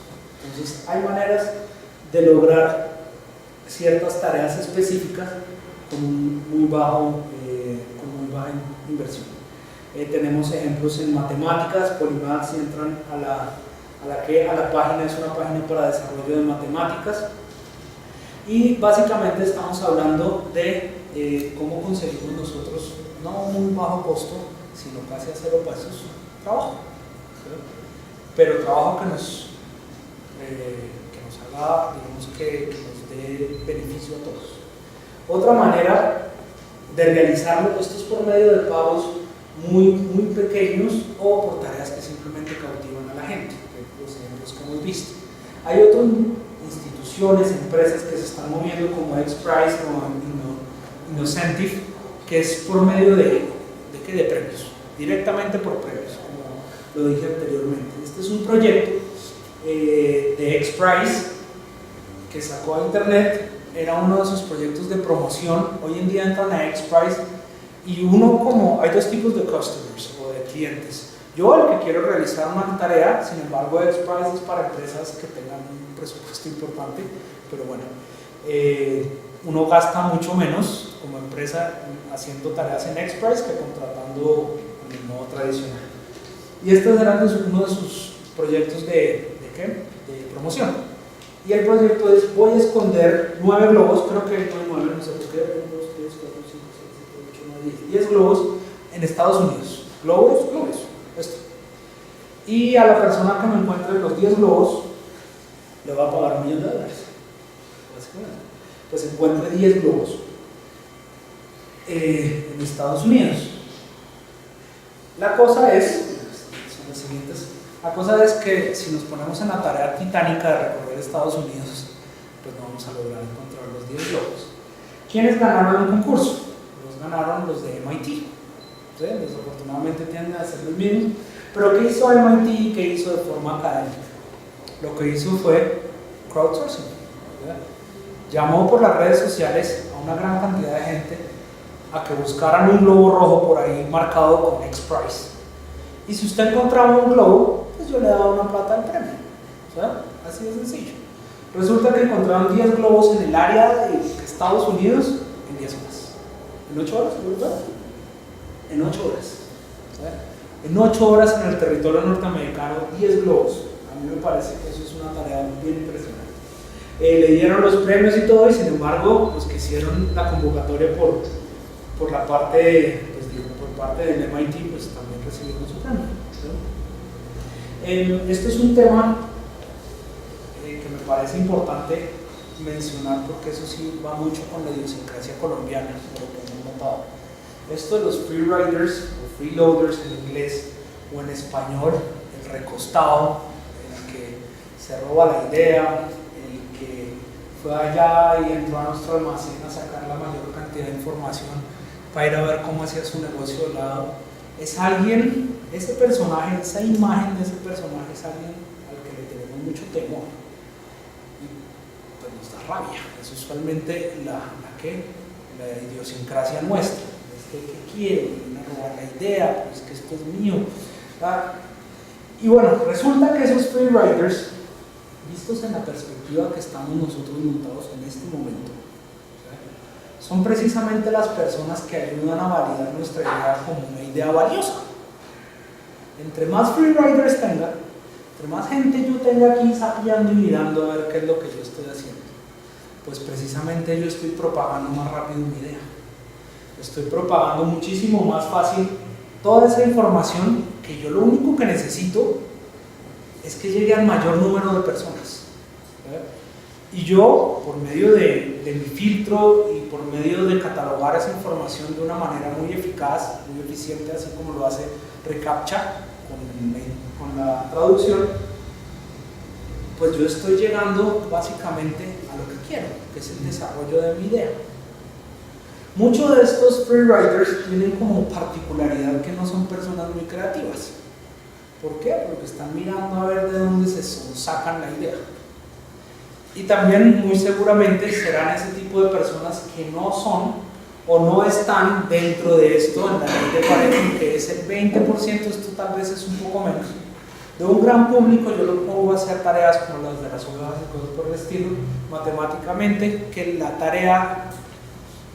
Entonces hay maneras de lograr ciertas tareas específicas con muy baja inversión. Tenemos ejemplos en matemáticas. Polymath, si entran a la página, es una página para desarrollo de matemáticas, y básicamente estamos hablando de cómo conseguimos nosotros no muy bajo costo, sino casi a 0 pesos trabajo, ¿sí? Pero trabajo que nos haga, digamos, que nos dé beneficio a todos. Otra manera de realizarlo, esto es por medio de pagos muy pequeños o por tareas que simplemente cautivan a la gente, los ejemplos que hemos visto. Hay otras instituciones, empresas que se están moviendo como XPRIZE o Innocentive, que es por medio de premios, directamente por premios, como lo dije anteriormente. Este es un proyecto de XPRIZE que sacó a internet, era uno de sus proyectos de promoción. Hoy en día entran a XPRIZE y hay dos tipos de customers o de clientes. Yo, el que quiero realizar una tarea, sin embargo, XPRIZE es para empresas que tengan un presupuesto importante, pero bueno, uno gasta mucho menos como empresa haciendo tareas en XPRIZE que contratando en el modo tradicional. Y este era uno de sus proyectos de promoción. Y el proyecto es: voy a esconder 9 globos, creo que no hay 9, no sé por qué, 1, 2, 3, 4, 5, 6, 7, 8, 9, 10 globos en Estados Unidos. Globos, esto. Y a la persona que me encuentre los 10 globos le va a pagar $1 millón, básicamente. Pues encuentre 10 globos en Estados Unidos. La cosa es que si nos ponemos en la tarea titánica de recorrer Estados Unidos, pues no vamos a lograr encontrar los 10 globos. ¿Quiénes ganaron el concurso? Los ganaron los de MIT. ¿Sí? Desafortunadamente tienden a ser los mismos. Pero ¿qué hizo MIT y qué hizo de forma académica? Lo que hizo fue crowdsourcing, ¿verdad? Llamó por las redes sociales a una gran cantidad de gente a que buscaran un globo rojo por ahí marcado con XPRIZE. Y si usted encontraba un globo, pues yo le daba una plata al premio. ¿Sí? Así de sencillo. Resulta que encontraron 10 globos en el área de Estados Unidos en 10 horas. ¿En 8 horas? ¿Verdad? En 8 horas. ¿Sí? En 8 horas en el territorio norteamericano, 10 globos. A mí me parece que eso es una tarea bien impresionante. Le dieron los premios y todo, y sin embargo, los que hicieron la convocatoria por la parte, por parte del MIT, pues también recibieron su premio. ¿Sí? Esto es un tema que me parece importante mencionar, porque eso sí va mucho con la idiosincrasia colombiana, por lo que hemos notado. Esto de los freeriders o freeloaders en inglés, o en español, el recostado, el que se roba la idea, el que fue allá y entró a nuestro almacén a sacar la mayor cantidad de información para ir a ver cómo hacía su negocio al lado. Es alguien, ese personaje, esa imagen de ese personaje es alguien al que le tenemos mucho temor y pues nos da rabia. Es usualmente la idiosincrasia nuestra. ¿Qué quiero? Viene a robar la idea, pues que esto es mío. ¿Verdad? Y bueno, resulta que esos freeriders, vistos en la perspectiva que estamos nosotros montados en este momento, ¿sí? son precisamente las personas que ayudan a validar nuestra idea como una idea valiosa. Entre más freeriders tenga, entre más gente yo tenga aquí sapeando y mirando a ver qué es lo que yo estoy haciendo, pues precisamente yo estoy propagando más rápido mi idea. Estoy propagando muchísimo más fácil toda esa información que yo lo único que necesito es que llegue al mayor número de personas. Y yo, por medio de mi filtro y por medio de catalogar esa información de una manera muy eficaz, muy eficiente, así como lo hace reCAPTCHA con la traducción, pues yo estoy llegando básicamente a lo que quiero, que es el desarrollo de mi idea. Muchos de estos freeriders tienen como particularidad que no son personas muy creativas. ¿Por qué? Porque están mirando a ver de dónde se sacan la idea. Y también muy seguramente serán ese tipo de personas que no son o no están dentro de esto, en la ley de Pareto, que es el 20%, esto tal vez es un poco menos. De un gran público yo lo pongo a hacer tareas como las de las hojas y cosas por el estilo, matemáticamente, que la tarea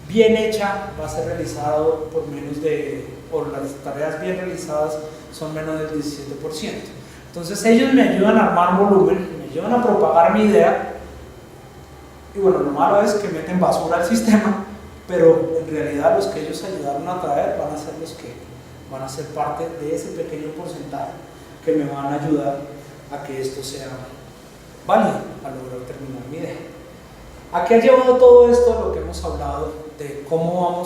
bien hecha va a ser realizado por menos de, o las tareas bien realizadas son menos del 17%. Entonces ellos me ayudan a armar volumen, me ayudan a propagar mi idea, y bueno, lo malo es que meten basura al sistema, pero en realidad los que ellos ayudaron a traer van a ser los que van a ser parte de ese pequeño porcentaje que me van a ayudar a que esto sea válido, a lograr terminar mi idea. ¿A qué ha llevado todo esto? Lo que hemos hablado de cómo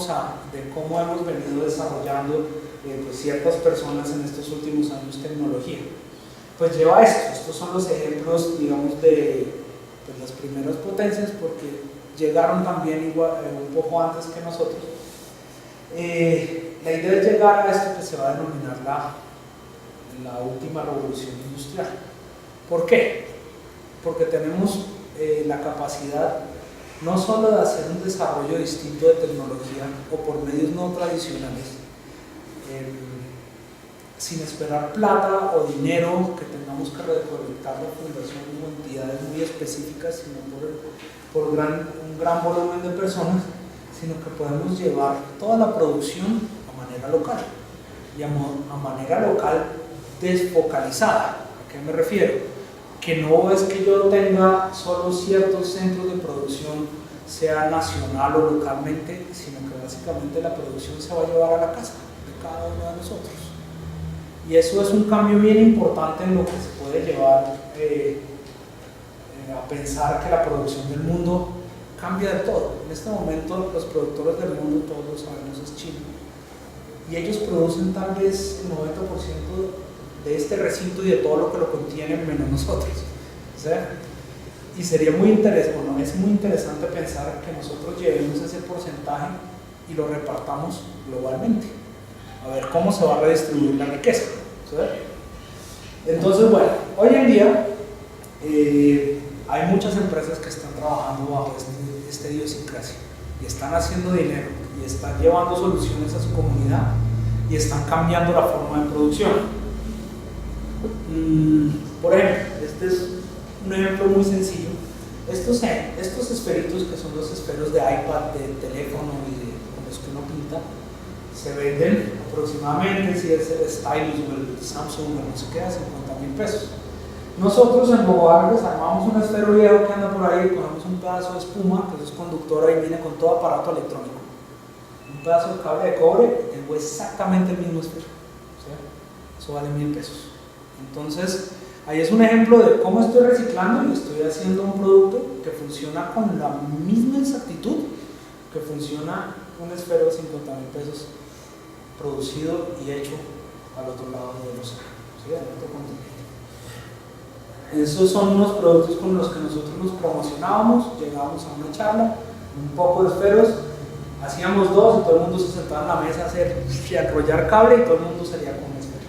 hemos venido desarrollando pues ciertas personas en estos últimos años tecnología. Pues lleva esto. Estos son los ejemplos, digamos, de las primeras potencias, porque llegaron también igual, un poco antes que nosotros. La idea es llegar a esto que se va a denominar la última revolución industrial. ¿Por qué? Porque tenemos la capacidad no solo de hacer un desarrollo distinto de tecnología o por medios no tradicionales, sin esperar plata o dinero que tengamos que recolectar de fundaciones o entidades muy específicas, sino por un gran volumen de personas, sino que podemos llevar toda la producción a manera local y a manera local desfocalizada. ¿A qué me refiero? Que no es que yo tenga solo ciertos centros de producción, sea nacional o localmente, sino que básicamente la producción se va a llevar a la casa de cada uno de nosotros. Y eso es un cambio bien importante en lo que se puede llevar a pensar que la producción del mundo cambia de todo. En este momento los productores del mundo, todos lo sabemos, es China. Y ellos producen tal vez el 90% de este recinto y de todo lo que lo contiene, menos nosotros. ¿Sí? Y sería muy interesante, bueno, es muy interesante pensar que nosotros llevemos ese porcentaje y lo repartamos globalmente. A ver cómo se va a redistribuir la riqueza. ¿Sí? Entonces, bueno, hoy en día hay muchas empresas que están trabajando bajo esta idiosincrasia y están haciendo dinero y están llevando soluciones a su comunidad y están cambiando la forma de producción. Por ejemplo, este es un ejemplo muy sencillo. Estos esferitos, que son los esferos de iPad, de teléfono y con los que uno pinta, se venden aproximadamente, si es el Stylus o el Samsung o no sé qué, a 50.000 pesos. Nosotros en Bogotá armamos un esfero viejo que anda por ahí, ponemos un pedazo de espuma, que es conductora y viene con todo aparato electrónico. Un pedazo de cable de cobre y tengo exactamente el mismo esfero. ¿Sí? Eso vale 1.000 pesos. Entonces, ahí es un ejemplo de cómo estoy reciclando y estoy haciendo un producto que funciona con la misma exactitud que funciona un esfero de 50.000 pesos producido y hecho al otro lado del océano, ¿sí? Al otro continente. Esos son unos productos con los que nosotros nos promocionábamos, llegábamos a una charla, un poco de esferos, hacíamos dos y todo el mundo se sentaba en la mesa a enrollar cable y todo el mundo salía con un esfero.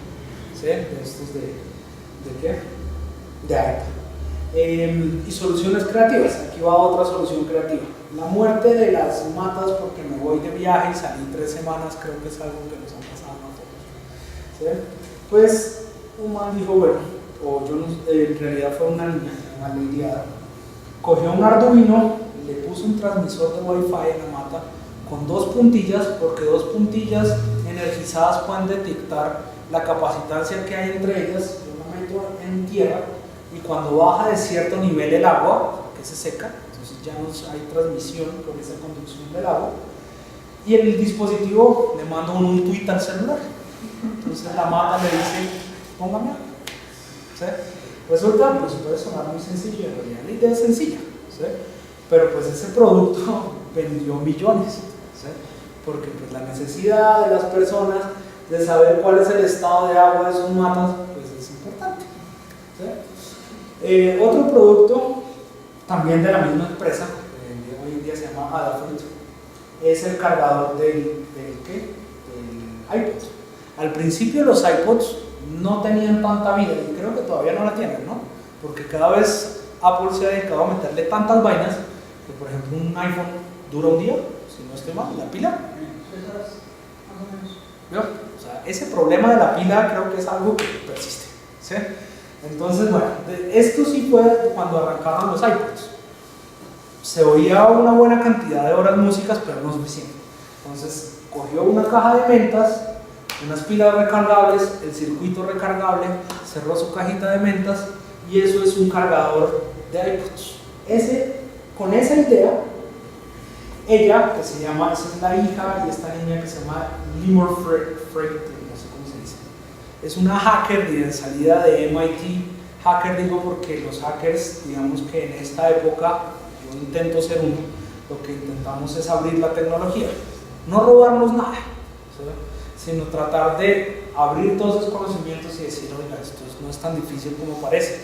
¿Sí? De estos ¿de qué? De iPad. Y soluciones creativas. Aquí va otra solución creativa. La muerte de las matas porque me voy de viaje y salí 3 semanas, creo que es algo que nos ha pasado a todos. ¿Sí? Pues un man dijo, bueno, o yo no, en realidad fue una niña, una Lady Ada, cogió un Arduino, le puso un transmisor de Wi-Fi en la mata con 2 puntillas, porque 2 puntillas energizadas pueden detectar la capacitancia que hay entre ellas. Yo la meto en tierra y cuando baja de cierto nivel el agua, que se seca, entonces ya no hay transmisión por esa conducción del agua, y el dispositivo le manda un tweet al celular. Entonces la mata le dice, póngame agua. ¿Sí? Resulta, pues puede sonar muy sencillo, en realidad la idea es sencilla, ¿sí? Pero pues ese producto vendió millones, ¿sí? Porque pues la necesidad de las personas de saber cuál es el estado de agua de sus matas, pues es importante, ¿sí? Otro producto, también de la misma empresa, que hoy en día se llama Adafruit, es el cargador del iPod. Al principio los iPods no tenían tanta vida y creo que todavía no la tienen, ¿no? Porque cada vez Apple se ha dedicado a meterle tantas vainas que, por ejemplo, un iPhone dura un día, si no estoy mal, la pila. ¿Vio? O sea, ese problema de la pila creo que es algo que persiste, ¿sí? Entonces, bueno, esto sí fue cuando arrancaron los iPods. Se oía una buena cantidad de horas músicas, pero no suficiente. Entonces, cogió una caja de mentas, unas pilas recargables, el circuito recargable, cerró su cajita de mentas y eso es un cargador de iPods. Con esa idea, ella, que se llama, esa es la hija y esta niña que se llama Limor Freight, no sé cómo se dice, es una hacker de salida de MIT. Hacker digo porque los hackers, digamos que en esta época, yo intento ser uno, lo que intentamos es abrir la tecnología, no robarnos nada, ¿sí? Sino tratar de abrir todos esos conocimientos y decir, oiga, esto no es tan difícil como parece,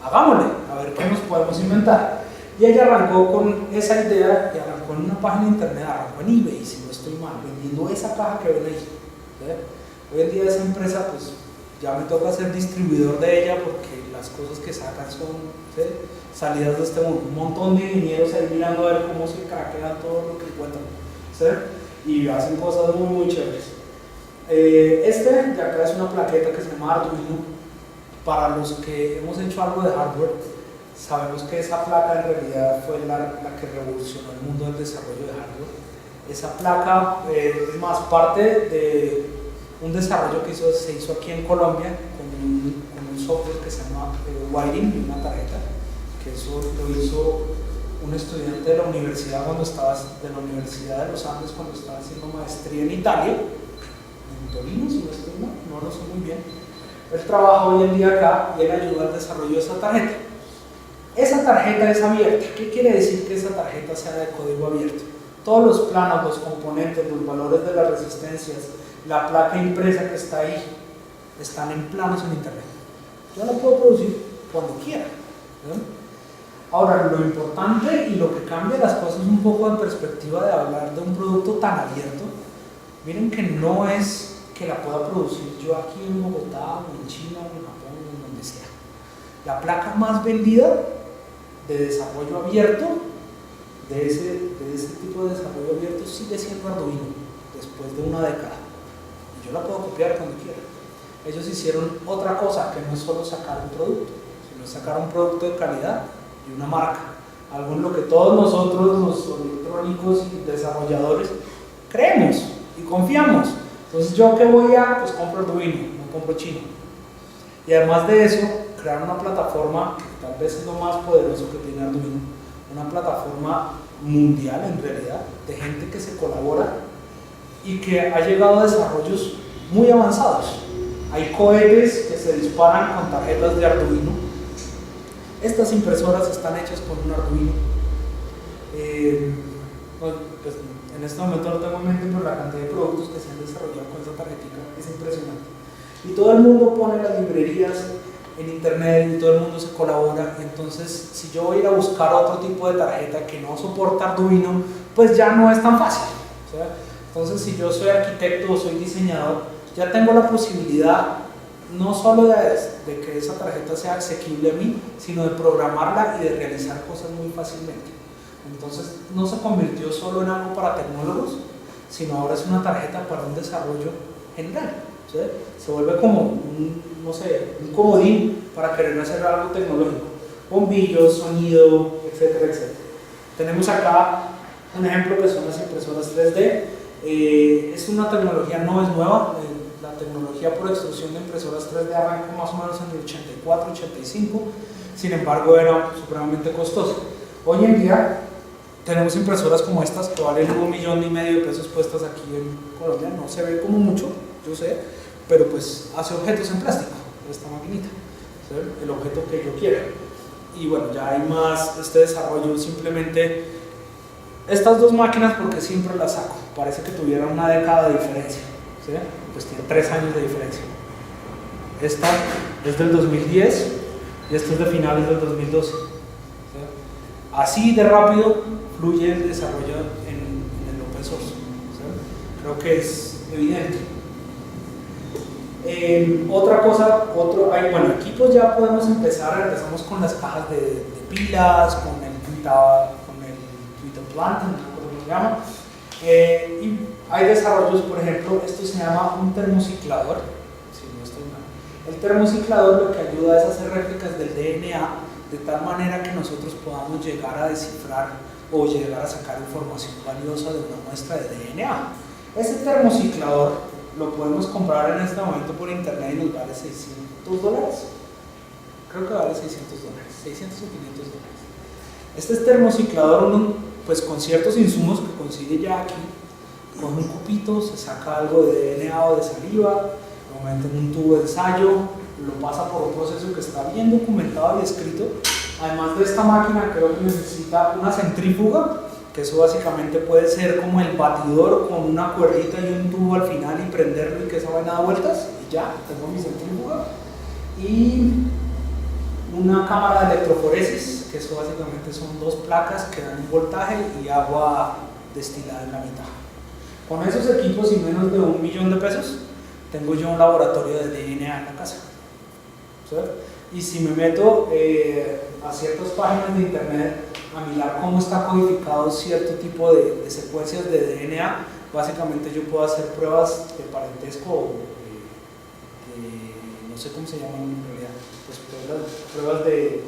hagámosle, a ver qué nos podemos inventar. Y ella arrancó con esa idea y arrancó en una página de internet, arrancó en eBay, si no estoy mal, vendiendo esa caja que ven ahí, ¿sí? Hoy en día esa empresa, pues ya me toca ser distribuidor de ella porque las cosas que sacan son, ¿sí?, salidas de este mundo. Un montón de ingenieros ahí mirando a ver cómo se craquean todo lo que encuentran, ¿sí? Y hacen cosas muy, muy chéveres. De acá es una plaqueta que se llama Arduino. Para los que hemos hecho algo de hardware, sabemos que esa placa en realidad fue la que revolucionó el mundo del desarrollo de hardware. Esa placa es más parte de un desarrollo que se hizo aquí en Colombia con un software que se llama Wiring y una tarjeta, que eso lo hizo un estudiante de la universidad de la Universidad de los Andes cuando estaba haciendo maestría en Italia, en Torino, si no estoy mal, no lo sé muy bien. Él trabaja hoy en día acá y él ayuda al desarrollo de esa tarjeta. Esa tarjeta es abierta. ¿Qué quiere decir que esa tarjeta sea de código abierto? Todos los planos, los componentes, los valores de las resistencias, la placa impresa que está ahí, están en planos en internet. Yo la puedo producir cuando quiera, ¿sí? Ahora, lo importante y lo que cambia las cosas un poco en perspectiva de hablar de un producto tan abierto, miren que no es que la pueda producir yo aquí en Bogotá, o en China, o en Japón, o en donde sea. La placa más vendida de desarrollo abierto, de ese tipo de desarrollo abierto, sigue siendo Arduino, después de una década. Y yo la puedo copiar cuando quiera. Ellos hicieron otra cosa, que no es solo sacar un producto, sino sacar un producto de calidad y una marca. Algo en lo que todos nosotros, los electrónicos y desarrolladores, creemos y confiamos. Entonces, ¿yo qué voy a? Pues compro Arduino, no compro chino. Y además de eso, crear una plataforma, que tal vez es lo más poderoso que tiene Arduino, una plataforma mundial en realidad, de gente que se colabora y que ha llegado a desarrollos muy avanzados. Hay cohetes que se disparan con tarjetas de Arduino. Estas impresoras están hechas con un Arduino. Pues en este momento no tengo en mente, pero la cantidad de productos que se han desarrollado con esa tarjetita es impresionante. Y todo el mundo pone las librerías en internet y todo el mundo se colabora. Entonces, si yo voy a ir a buscar otro tipo de tarjeta que no soporta Arduino, pues ya no es tan fácil, ¿sí? Entonces, si yo soy arquitecto o soy diseñador, ya tengo la posibilidad no solo de que esa tarjeta sea asequible a mí, sino de programarla y de realizar cosas muy fácilmente. Entonces, no se convirtió solo en algo para tecnólogos, sino ahora es una tarjeta para un desarrollo general, ¿sí? Se vuelve como un comodín para querer hacer algo tecnológico, bombillos, sonido, etc. etcétera, etcétera. Tenemos acá un ejemplo que son las impresoras 3D. Es una tecnología, no es nueva. La tecnología por extrusión de impresoras 3D arrancó más o menos en el 84, 85. Sin embargo, era supremamente costosa. Hoy en día tenemos impresoras como estas que valen $1,5 millones de pesos puestas aquí en Colombia. No se ve como mucho, yo sé, pero pues hace objetos en plástico, esta maquinita, ¿sí? El objeto que yo quiera. Y bueno, ya hay más este desarrollo. Simplemente estas dos máquinas, porque siempre las saco, parece que tuvieran una década de diferencia, ¿sí? Pues tienen 3 años de diferencia. Esta es del 2010 y esta es de finales del 2012, ¿sí? Así de rápido fluye el desarrollo en el open source, ¿sí? Creo que es evidente. Otra cosa, bueno, equipos ya podemos empezamos con las cajas de pilas, con el Twitter Plant, no recuerdo cómo se llama. Y hay desarrollos, por ejemplo, esto se llama un termociclador, si no estoy mal. El termociclador lo que ayuda es hacer réplicas del DNA de tal manera que nosotros podamos llegar a descifrar o llegar a sacar información valiosa de una muestra de DNA. Ese termociclador lo podemos comprar en este momento por internet y nos vale $600. Creo que vale $600, 600 o $500. Este es termociclador, pues con ciertos insumos que consigue ya aquí, con un cupito se saca algo de DNA o de saliva, lo mete en un tubo de ensayo, lo pasa por un proceso que está bien documentado y escrito. Además de esta máquina, creo que necesita una centrífuga, que eso básicamente puede ser como el batidor con una cuerdita y un tubo al final y prenderlo y que esa vaina da vueltas, y ya, tengo mi centrífuga. Y una cámara de electroforesis, que eso básicamente son 2 placas que dan un voltaje y agua destilada en la mitad. Con esos equipos y menos de $1 millón de pesos, tengo yo un laboratorio de DNA en la casa, ¿sí? Y si me meto a ciertas páginas de internet a mirar cómo está codificado cierto tipo de secuencias de DNA, básicamente yo puedo hacer pruebas de parentesco, no sé cómo se llaman en realidad, pues pruebas de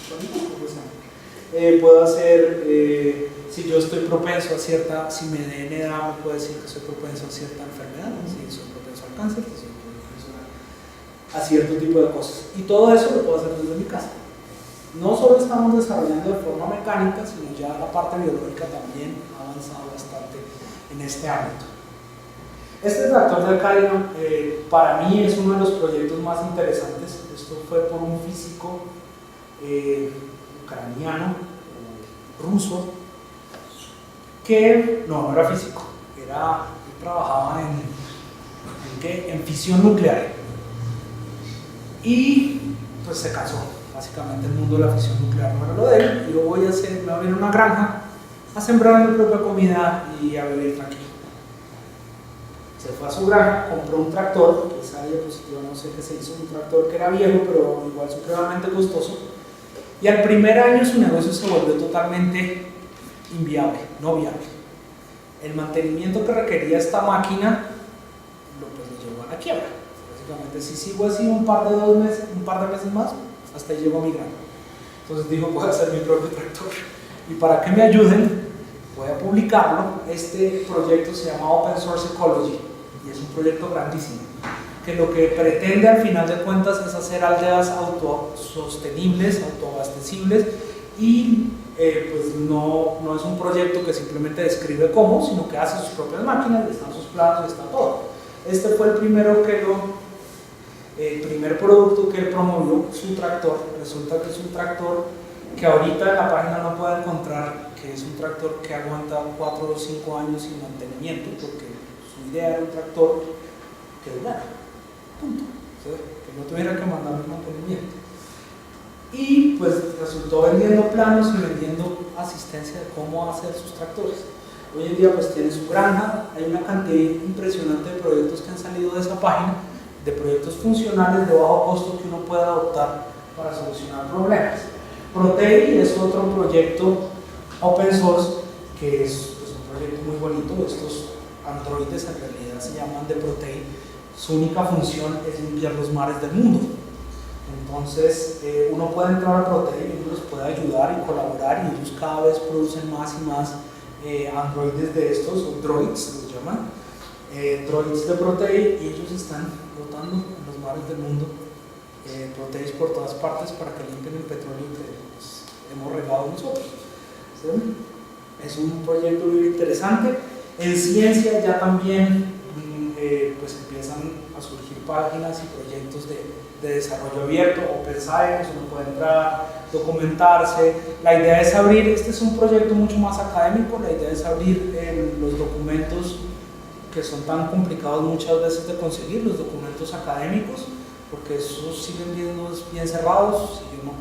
¿cómo se llama? Puedo hacer, si yo estoy propenso a cierta, si mi DNA me puede decir que soy propenso a cierta enfermedad, si soy propenso al cáncer, si soy propenso a cierto tipo de cosas. Y todo eso lo puedo hacer desde mi casa. No solo estamos desarrollando de forma mecánica, sino ya la parte biológica también ha avanzado bastante en este ámbito. Este reactor de Alcalino para mí es uno de los proyectos más interesantes. Esto fue por un físico ucraniano, ruso, que no era físico, él trabajaba en fisión nuclear y pues se casó. Básicamente el mundo de la fisión nuclear no era lo de él. Yo me voy a ir a una granja a sembrar mi propia comida y a vivir tranquilo. Se fue a su granja, compró un tractor, que esa diapositiva no sé qué se hizo, un tractor que era viejo pero igual supremamente costoso, y al primer año su negocio se volvió totalmente inviable, no viable. El mantenimiento que requería esta máquina lo llevó a la quiebra. Básicamente, si sigo así un par de meses más, hasta ahí llegó mi granja. Entonces dijo, voy a hacer mi propio tractor. Y para que me ayuden, voy a publicarlo. Este proyecto se llama Open Source Ecology y es un proyecto grandísimo, que lo que pretende al final de cuentas es hacer aldeas autosostenibles, autoabastecibles y pues no es un proyecto que simplemente describe cómo, sino que hace sus propias máquinas, están sus planos, está todo. Este fue el primer producto que él promovió, su tractor. Resulta que es un tractor que ahorita en la página no puede encontrar, que es un tractor que aguanta 4 o 5 años sin mantenimiento, porque su idea era un tractor que durara, punto, ¿sí? Que no tuviera que mandar un mantenimiento. Y pues resultó vendiendo planos y vendiendo asistencia de cómo hacer sus tractores. Hoy en día pues tiene su granja, hay una cantidad impresionante de proyectos que han salido de esa página, de proyectos funcionales de bajo costo que uno puede adoptar para solucionar problemas. Protei es otro proyecto open source que es pues, un proyecto muy bonito. Estos androides en realidad se llaman de Protei. Su única función es limpiar los mares del mundo. Entonces uno puede entrar a Protei y uno los puede ayudar y colaborar, y ellos cada vez producen más y más androides de estos, o droids los llaman, droids de Protei, y ellos están flotando en los mares del mundo, Proteis por todas partes para que limpien el petróleo que pues, hemos regado nosotros. ¿Sí? Es un proyecto muy interesante. En ciencia ya también pues empiezan a surgir páginas y proyectos de desarrollo abierto, Open Science, uno puede entrar, documentarse. La idea es abrir, este es un proyecto mucho más académico, la idea es abrir los documentos que son tan complicados muchas veces de conseguir, los documentos académicos, porque esos siguen bien cerrados. Si yo no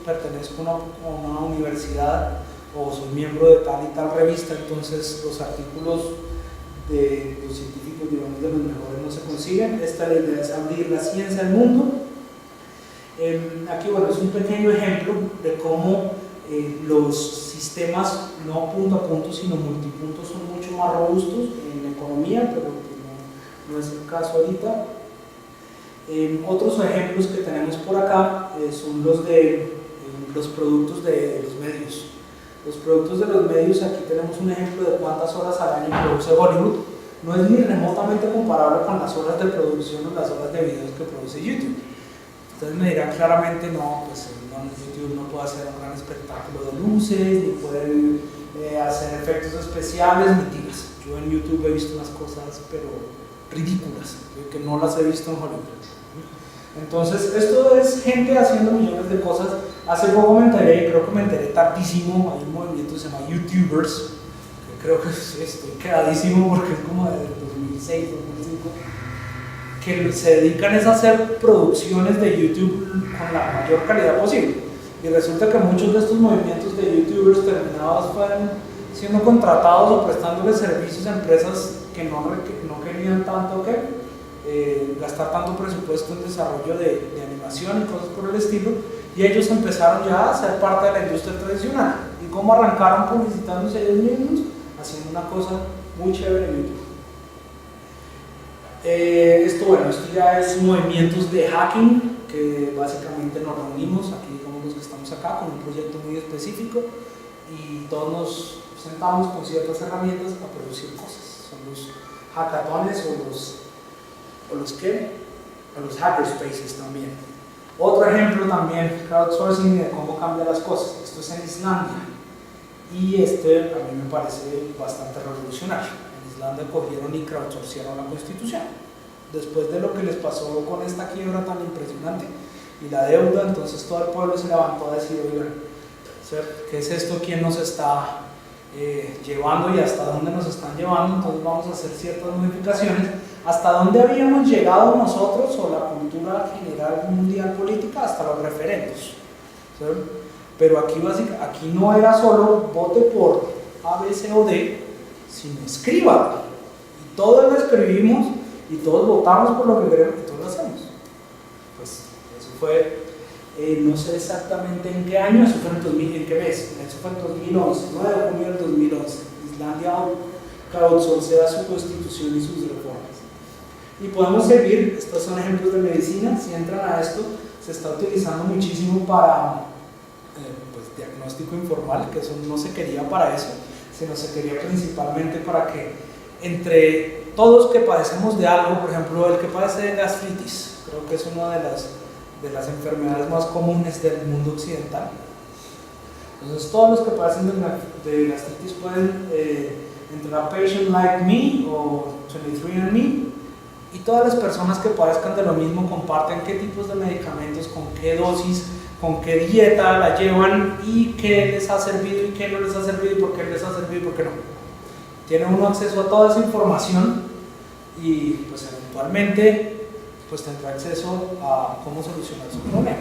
pertenezco a una universidad o soy miembro de tal y tal revista, entonces los artículos de los científicos, digamos, de los mejores no se consiguen. Esta la idea es abrir la ciencia al mundo. Aquí, bueno, es un pequeño ejemplo de cómo los sistemas no punto a punto sino multipunto son mucho más robustos en economía, pero no es el caso ahorita. Otros ejemplos que tenemos por acá son los de los productos de los medios. Los productos de los medios, aquí tenemos un ejemplo de cuántas horas al año produce Hollywood. No es ni remotamente comparable con las horas de producción o las horas de videos que produce YouTube. Ustedes me dirán claramente, no, pues en YouTube no puede hacer un gran espectáculo de luces, ni puede hacer efectos especiales, ni tiras. Yo en YouTube he visto unas cosas, pero ridículas, que no las he visto en Hollywood. Entonces, esto es gente haciendo millones de cosas. Hace poco me enteré, y creo que me enteré tardísimo, hay un movimiento que se llama YouTubers, que creo que estoy quedadísimo porque es como de 2006, 2005, que se dedican a hacer producciones de YouTube con la mayor calidad posible. Y resulta que muchos de estos movimientos de YouTubers terminados fueron siendo contratados o prestándoles servicios a empresas que no querían tanto gastar tanto presupuesto en desarrollo de animación y cosas por el estilo, y ellos empezaron ya a ser parte de la industria tradicional. Y cómo arrancaron publicitándose ellos mismos, haciendo una cosa muy chévere en YouTube. Esto ya es movimientos de hacking, que básicamente nos reunimos, aquí digamos los que estamos acá, con un proyecto muy específico, y todos nos sentamos con ciertas herramientas a producir cosas. Son los hackatones o los hackerspaces también. Otro ejemplo también, crowdsourcing, de cómo cambia las cosas. Esto es en Islandia, y a mí me parece bastante revolucionario. En Islandia cogieron y crowdsourcearon la constitución. Después de lo que les pasó con esta quiebra tan impresionante y la deuda, entonces todo el pueblo se levantó a decir, oigan, ¿qué es esto? ¿Quién nos está llevando y hasta dónde nos están llevando? Entonces vamos a hacer ciertas modificaciones. ¿Hasta dónde habíamos llegado nosotros, o la cultura general mundial política? Hasta los referendos. ¿Sí? Pero aquí no era solo vote por A, B, C o D, sino escriba. Y todos lo escribimos y todos votamos por lo que queremos y todos lo hacemos. Pues eso fue, no sé exactamente en qué año, eso fue en qué mes, eso fue en 2011, 9 de junio del 2011. Islandia crowdsourcea su constitución y sus reformas. Y podemos seguir, estos son ejemplos de medicina. Si entran a esto, se está utilizando muchísimo para pues, diagnóstico informal, que eso no se quería para eso, sino se quería principalmente para que entre todos que padecemos de algo, por ejemplo, el que padece de gastritis, creo que es una de las enfermedades más comunes del mundo occidental. Entonces todos los que padecen de gastritis pueden entrar a Patient Like Me o 23andMe, y todas las personas que padezcan de lo mismo comparten qué tipos de medicamentos, con qué dosis, con qué dieta la llevan, y qué les ha servido y qué no les ha servido, y por qué les ha servido y por qué no. Tiene uno acceso a toda esa información, y pues eventualmente pues tendrá acceso a cómo solucionar su problema.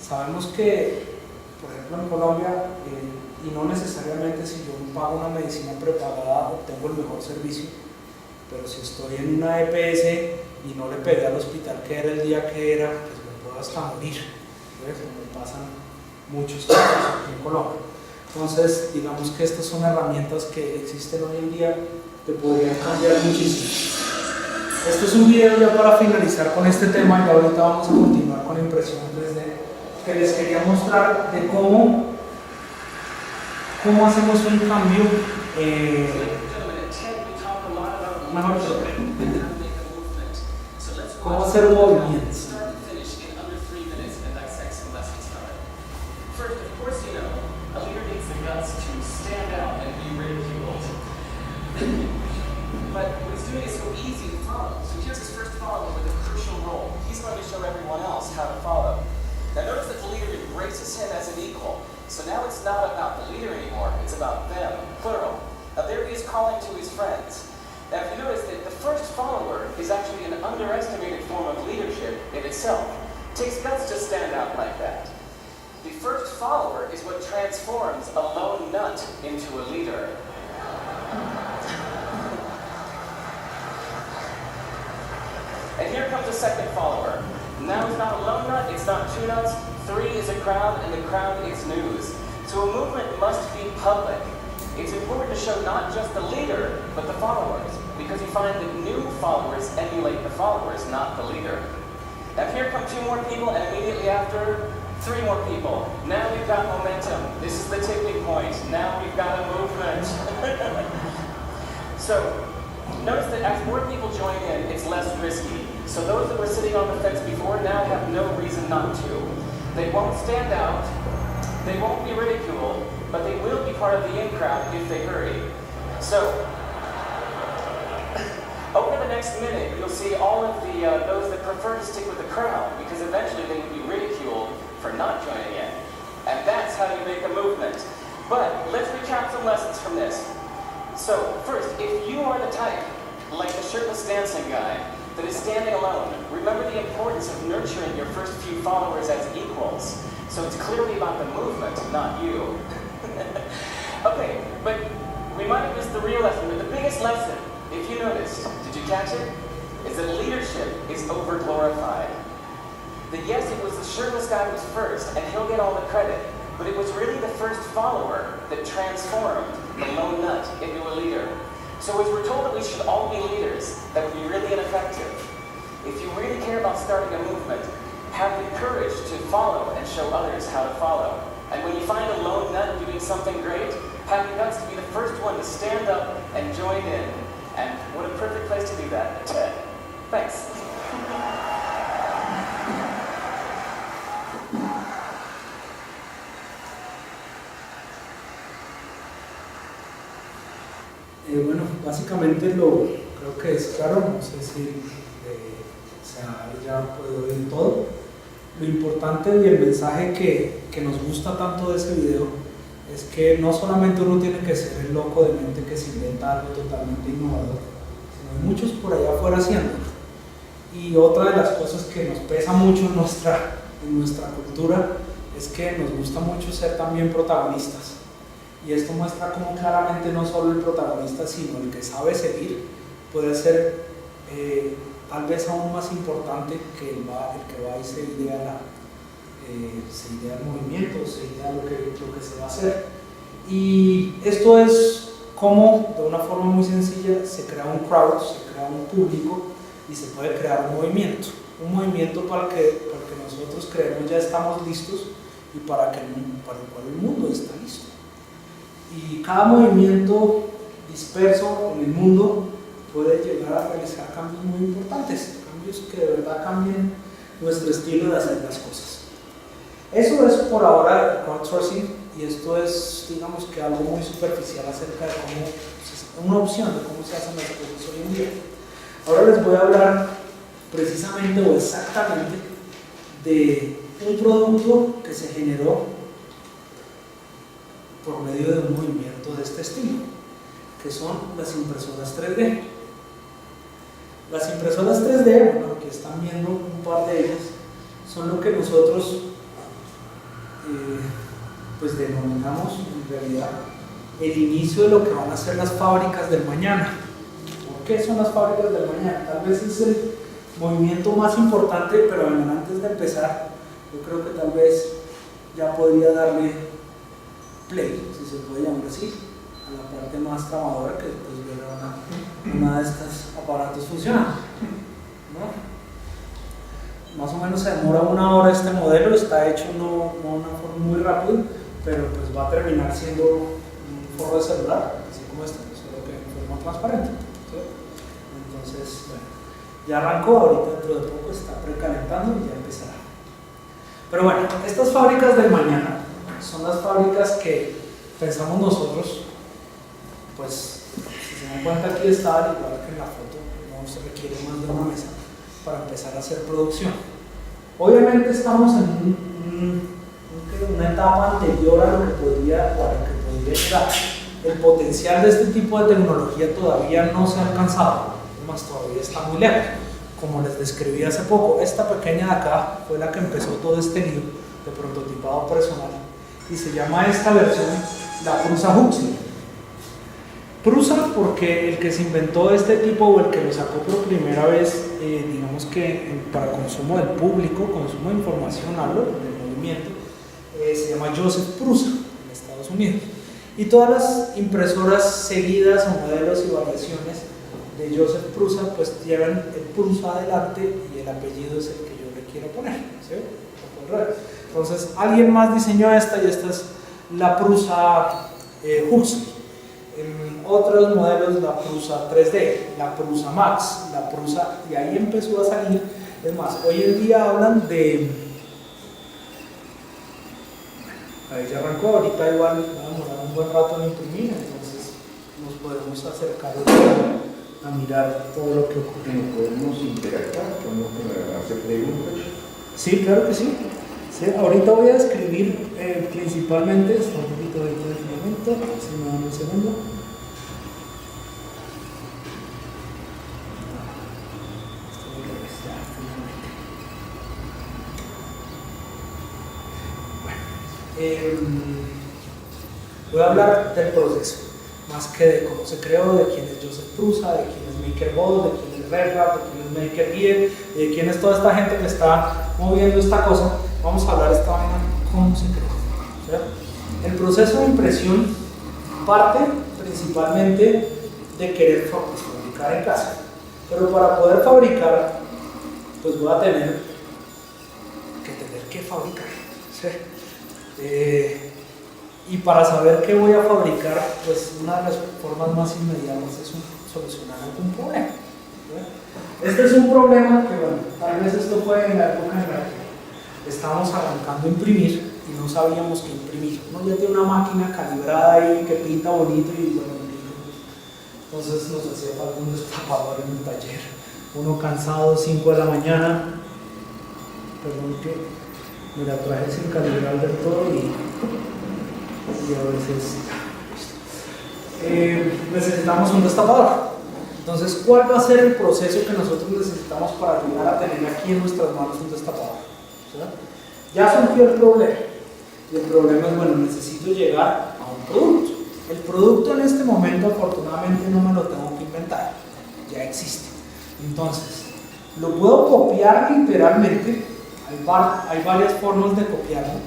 Sabemos que, por ejemplo, en Colombia, y no necesariamente si yo pago una medicina prepagada obtengo el mejor servicio, pero si estoy en una EPS y no le pegué al hospital que era el día que era, pues me puedo hasta morir. Me pasan muchos casos aquí en Colombia. Entonces, digamos que estas son herramientas que existen hoy en día que podrían cambiar muchísimo. Este es un video ya para finalizar con este tema, y ahorita vamos a continuar con impresión 3D, que les quería mostrar de cómo hacemos un cambio, mejor dicho, cómo hacer movimientos. But what he's doing is so easy to follow. So here's his first follower with a crucial role. He's going to show everyone else how to follow. Now notice that the leader embraces him as an equal. So now it's not about the leader anymore, it's about them, plural. Now there he is calling to his friends. Now if you notice that the first follower is actually an underestimated form of leadership in itself. It takes guts to stand out like that. The first follower is what transforms a lone nut into a leader. And here comes a second follower. Now it's not a lone nut, it's not two nuts, three is a crowd, and the crowd is news. So a movement must be public. It's important to show not just the leader, but the followers, because you find that new followers emulate the followers, not the leader. Now here come two more people, and immediately after, three more people. Now we've got momentum. This is the tipping point. Now we've got a movement. So, notice that as more people join in, it's less risky. So those that were sitting on the fence before now have no reason not to. They won't stand out, they won't be ridiculed, but they will be part of the in crowd if they hurry. So, over the next minute, you'll see all of the those that prefer to stick with the crowd, because eventually they will be ridiculed for not joining in. And that's how you make a movement. But let's recap some lessons from this. So, first, if you are the type, like the shirtless dancing guy, that is standing alone, remember the importance of nurturing your first few followers as equals. So it's clearly about the movement, not you. Okay, but we might have missed the real lesson, but the biggest lesson, if you noticed, did you catch it? Is that leadership is over-glorified. That yes, it was the shirtless guy who was first, and he'll get all the credit, but it was really the first follower that transformed the lone nut into a leader. So as we're told that we should all be leaders, that would be really ineffective. If you really care about starting a movement, have the courage to follow and show others how to follow. And when you find a lone nut doing something great, have the guts to be the first one to stand up and join in. And what a perfect place to do that at TED. Thanks. Bueno, básicamente creo que es claro, no sé si se ha ya podido oír todo. Lo importante y el mensaje que nos gusta tanto de ese video es que no solamente uno tiene que ser el loco de mente que se inventa algo totalmente innovador, sino hay muchos por allá afuera haciéndolo. Y otra de las cosas que nos pesa mucho en nuestra cultura es que nos gusta mucho ser también protagonistas. Y esto muestra cómo claramente no solo el protagonista, sino el que sabe seguir, puede ser tal vez aún más importante que el que va y se idea el movimiento, se idea lo que se va a hacer. Y esto es como, de una forma muy sencilla, se crea un crowd, se crea un público y se puede crear un movimiento para el que nosotros creemos ya estamos listos y para el cual el mundo está listo. Y cada movimiento disperso en el mundo puede llegar a realizar cambios muy importantes, cambios que de verdad cambien nuestro estilo de hacer las cosas. Eso es por ahora el crowdsourcing, y esto es, digamos que algo muy superficial acerca de una opción de cómo se hacen las cosas hoy en día. Ahora les voy a hablar precisamente o exactamente de un producto que se generó por medio de un movimiento de este estilo, que son las impresoras 3D. Las impresoras 3D, bueno, que están viendo un par de ellas, son lo que nosotros pues denominamos en realidad el inicio de lo que van a ser las fábricas del mañana. ¿Por qué son las fábricas del mañana? Tal vez es el movimiento más importante, pero antes de empezar, yo creo que tal vez ya podría darle play, si se puede llamar así, a la parte más trabajadora, que después ver una de estos aparatos funcionando, ¿no? más o menos se demora 1 hora este modelo, está hecho no de una forma muy rápida, pero pues va a terminar siendo un forro de celular, así como este, solo que en forma transparente. ¿Sí? Entonces, bueno, ya arrancó, ahorita dentro de poco está precalentando y ya empezará. Pero bueno, estas fábricas del mañana son las fábricas que pensamos nosotros, pues si se dan cuenta aquí está al igual que en la foto, no se requiere más de una mesa para empezar a hacer producción. Obviamente estamos en una etapa anterior a lo que podría llegar. El potencial de este tipo de tecnología todavía no se ha alcanzado, más todavía está muy lejos. Como les describí hace poco, esta pequeña de acá fue la que empezó todo este lío de prototipado personal y se llama esta versión la Prusa Huxley. Prusa porque el que se inventó este tipo o el que lo sacó por primera vez, digamos que para consumo del público, consumo de información, hablo del movimiento, se llama Joseph Prusa en Estados Unidos. Y todas las impresoras seguidas o modelos y variaciones de Joseph Prusa pues llevan el Prusa adelante y el apellido es el que yo le quiero poner, ¿sí? Entonces alguien más diseñó esta y esta es la Prusa Huxley. En otros modelos la Prusa 3D, la Prusa Max, la Prusa, y ahí empezó a salir. Es más, hoy en día hablan de, ahí ya arrancó, ahorita igual va a demorar un buen rato en imprimir, entonces nos podemos acercar a mirar todo lo que ocurre. ¿No podemos interactuar? ¿Podemos hacer preguntas? Sí, claro que sí. Sí, ahorita voy a escribir principalmente, está un poquito de momento, si me dan un segundo. Voy a hablar del proceso, más que de cómo se creó, de quién es Joseph Prusa, de quién es MakerBot, de quién es RedRap, de quién es MakerGear, de quién es toda esta gente que está moviendo esta cosa. Vamos a hablar esta vaina, cómo se creó. ¿Sí? El proceso de impresión parte principalmente de querer fabricar en casa, pero para poder fabricar, pues voy a tener que fabricar. ¿Sí? Y para saber qué voy a fabricar, pues una de las formas más inmediatas es solucionar algún problema. ¿Sí? Este es un problema que, bueno, tal vez esto fue en la época en la que estábamos arrancando a imprimir y no sabíamos qué imprimir. Uno ya tiene una máquina calibrada ahí que pinta bonito y bueno, entonces nos hacía falta un destapador en el taller. Uno cansado, 5 de la mañana, perdón que me la traje sin calibrar del todo y a veces necesitamos un destapador. Entonces, ¿cuál va a ser el proceso que nosotros necesitamos para llegar a tener aquí en nuestras manos un destapador? ¿Sí? Ya surgió el problema. Y el problema es, bueno, necesito llegar a un producto. El producto en este momento, afortunadamente, no me lo tengo que inventar. Ya existe. Entonces, lo puedo copiar literalmente. Hay varias formas de copiarlo.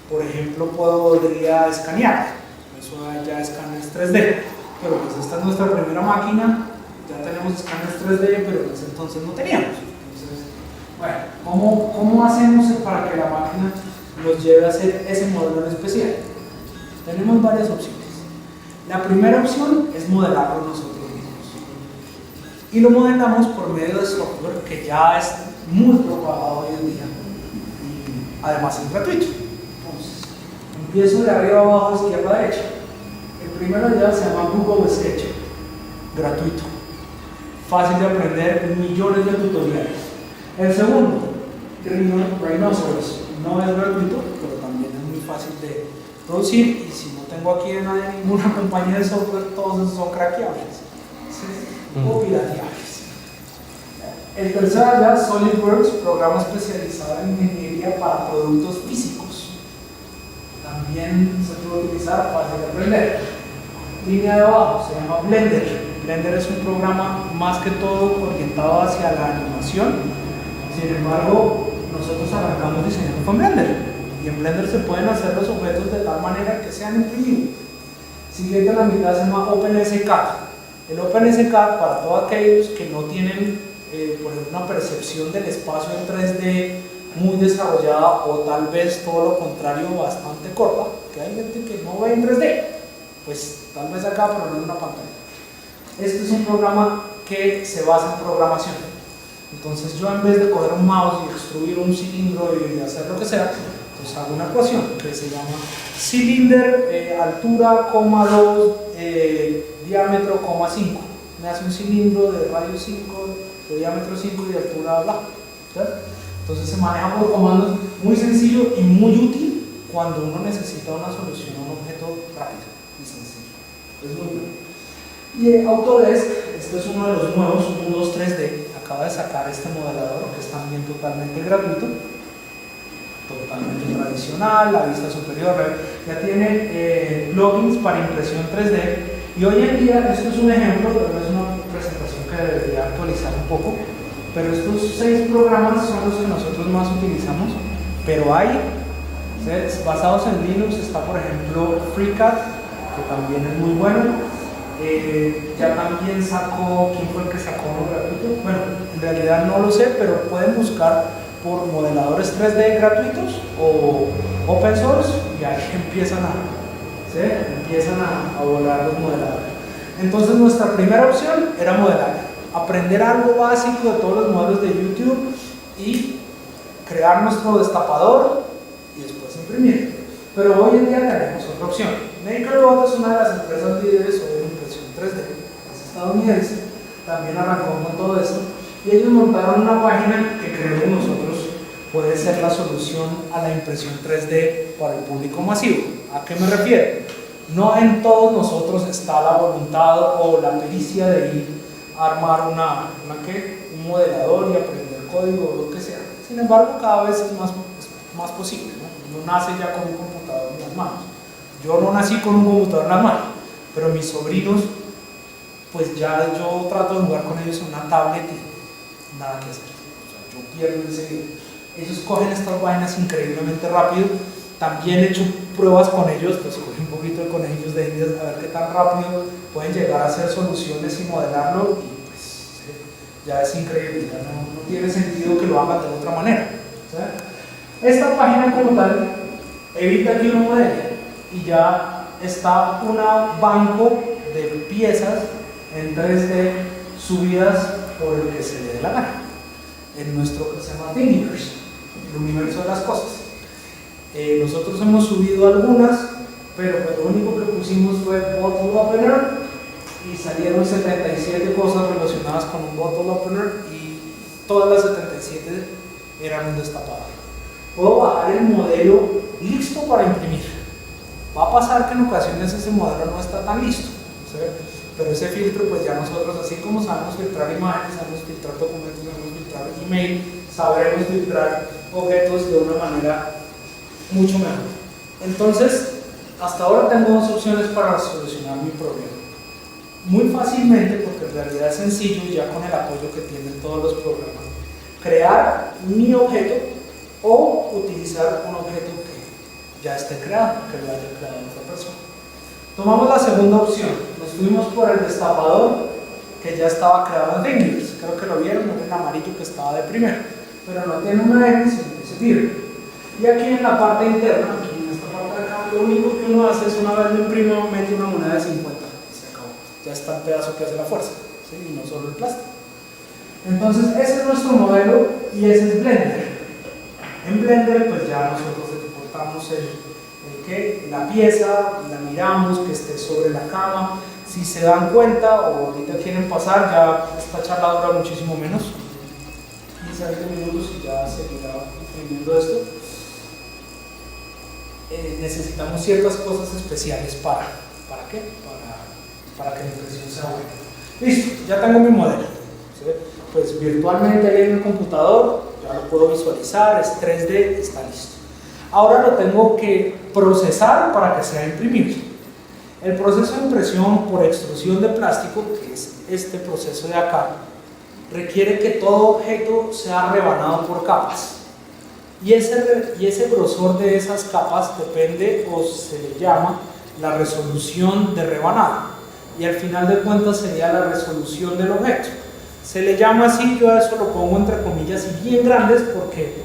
Por ejemplo, podría escanear. Eso ya escáneres 3D. Pero pues esta es nuestra primera máquina. Ya tenemos escáneres 3D, pero en ese entonces no teníamos. Entonces, bueno, ¿cómo hacemos para que la máquina nos lleve a hacer ese modelo en especial? Tenemos varias opciones. La primera opción es modelarlo nosotros mismos. Y lo modelamos por medio de software que ya es muy propagado hoy en día. Y además es gratuito. Entonces, empiezo de arriba abajo, izquierda a derecha. El primero ya se llama Google Sketch. Gratuito. Fácil de aprender, millones de tutoriales. El segundo, Rhinoceros. No es gratuito, pero también es muy fácil de producir. Y si no tengo aquí ninguna compañía de software, todos esos son craqueables. ¿Sí? O pirateables. El tercero ya, SolidWorks, programa especializado en ingeniería para productos físicos. También se puede utilizar, fácil de aprender. Línea de abajo, se llama Blender. Blender es un programa más que todo orientado hacia la animación. Sin embargo, nosotros arrancamos diseñando con Blender. Y en Blender se pueden hacer los objetos de tal manera que sean imprimibles. Siguiente a la mitad se llama OpenSCAD. El OpenSCAD, para todos aquellos que no tienen por ejemplo, una percepción del espacio en 3D muy desarrollada o tal vez todo lo contrario bastante corta, que hay gente que no ve en 3D, pues tal vez acá pero no en una pantalla. Este es un programa que se basa en programación. Entonces yo en vez de coger un mouse y extruir un cilindro y hacer lo que sea, pues hago una ecuación que se llama cilindro, altura, 2, diámetro, 5. Me hace un cilindro de radio 5, de diámetro 5 y de altura bla. Entonces se maneja por comandos, muy sencillo y muy útil cuando uno necesita una solución a un objeto rápido y sencillo. Es muy bueno. Y Autodesk, este es uno de los nuevos, Mundos 3D, acaba de sacar este modelador que es también totalmente gratuito, totalmente tradicional, la vista superior, ya tiene plugins para impresión 3D y hoy en día, esto es un ejemplo, pero es una presentación que debería actualizar un poco, pero estos 6 programas son los que nosotros más utilizamos, pero hay, basados en Linux, está por ejemplo FreeCAD, que también es muy bueno. Ya también sacó, ¿quién fue el que sacó uno gratuito? Bueno, en realidad no lo sé, pero pueden buscar por modeladores 3D gratuitos o open source y ahí empiezan a volar los modeladores. Entonces nuestra primera opción era modelar, aprender algo básico de todos los modelos de YouTube y crear nuestro destapador y después imprimir. Pero hoy en día tenemos otra opción. MakerBot es una de las empresas líderes sobre impresión 3D, es estadounidense, también arrancó con todo eso y ellos montaron una página que creemos nosotros puede ser la solución a la impresión 3D para el público masivo. ¿A qué me refiero? No en todos nosotros está la voluntad o la pericia de ir a armar un modelador y aprender código o lo que sea. Sin embargo, cada vez es más posible, ¿no? Uno nace ya con un computador en las manos. Yo no nací con un computador en las manos, pero mis sobrinos, pues ya yo trato de jugar con ellos en una tablet y nada que hacer. O sea, yo pierdo enseguida. Ellos cogen estas vainas increíblemente rápido. También he hecho pruebas con ellos, pues cogí un poquito de conejillos de indias a ver qué tan rápido pueden llegar a hacer soluciones y modelarlo y pues ya es increíble, ya no tiene sentido que lo hagan de otra manera. Esta página como tal evita que uno modele y ya está un banco de piezas en 3D subidas por el que se le dé la gana en nuestro que se llama Thingiverse, el universo de las cosas. Nosotros hemos subido algunas, pero lo único que pusimos fue Bottle Opener y salieron 77 cosas relacionadas con un Bottle Opener y todas las 77 eran un destapador. Puedo bajar el modelo listo para imprimir. Va a pasar que en ocasiones ese modelo no está tan listo, ¿sí? Pero ese filtro, pues ya nosotros, así como sabemos filtrar imágenes, sabemos filtrar documentos, sabemos filtrar email, sabremos filtrar objetos de una manera mucho mejor. Entonces, hasta ahora tengo dos opciones para solucionar mi problema. Muy fácilmente, porque en realidad es sencillo y ya con el apoyo que tienen todos los programas. Crear mi objeto o utilizar un objeto que ya esté creado, que lo haya creado otra persona. Tomamos la segunda opción, nos fuimos por el destapador que ya estaba creado en Thingiverse. Creo que lo vieron, era el amarillo que estaba de primero, pero no tiene una N, sino que se tira. Y aquí en la parte interna, aquí en esta parte de acá, lo único que uno hace es una vez lo imprime, mete una moneda de 50 y se acabó. Ya está el pedazo que hace la fuerza, ¿sí? Y no solo el plástico. Entonces ese es nuestro modelo y ese es Blender. En Blender pues ya nosotros exportamos la pieza, la miramos, que esté sobre la cama. Si se dan cuenta o ahorita quieren pasar, ya esta charla dura muchísimo menos, 15 a 20 minutos y ya seguirá imprimiendo esto. Necesitamos ciertas cosas especiales ¿para qué? Para que la impresión sea buena. Listo, ya tengo mi modelo, ¿sí? Pues virtualmente ahí en el computador, ya lo puedo visualizar, es 3D, está listo. Ahora lo tengo que procesar para que sea imprimible. El proceso de impresión por extrusión de plástico, que es este proceso de acá, requiere que todo objeto sea rebanado por capas. Y ese grosor de esas capas depende o se le llama la resolución de rebanado. Y al final de cuentas sería la resolución del objeto. Se le llama así, yo a eso lo pongo entre comillas y bien grandes porque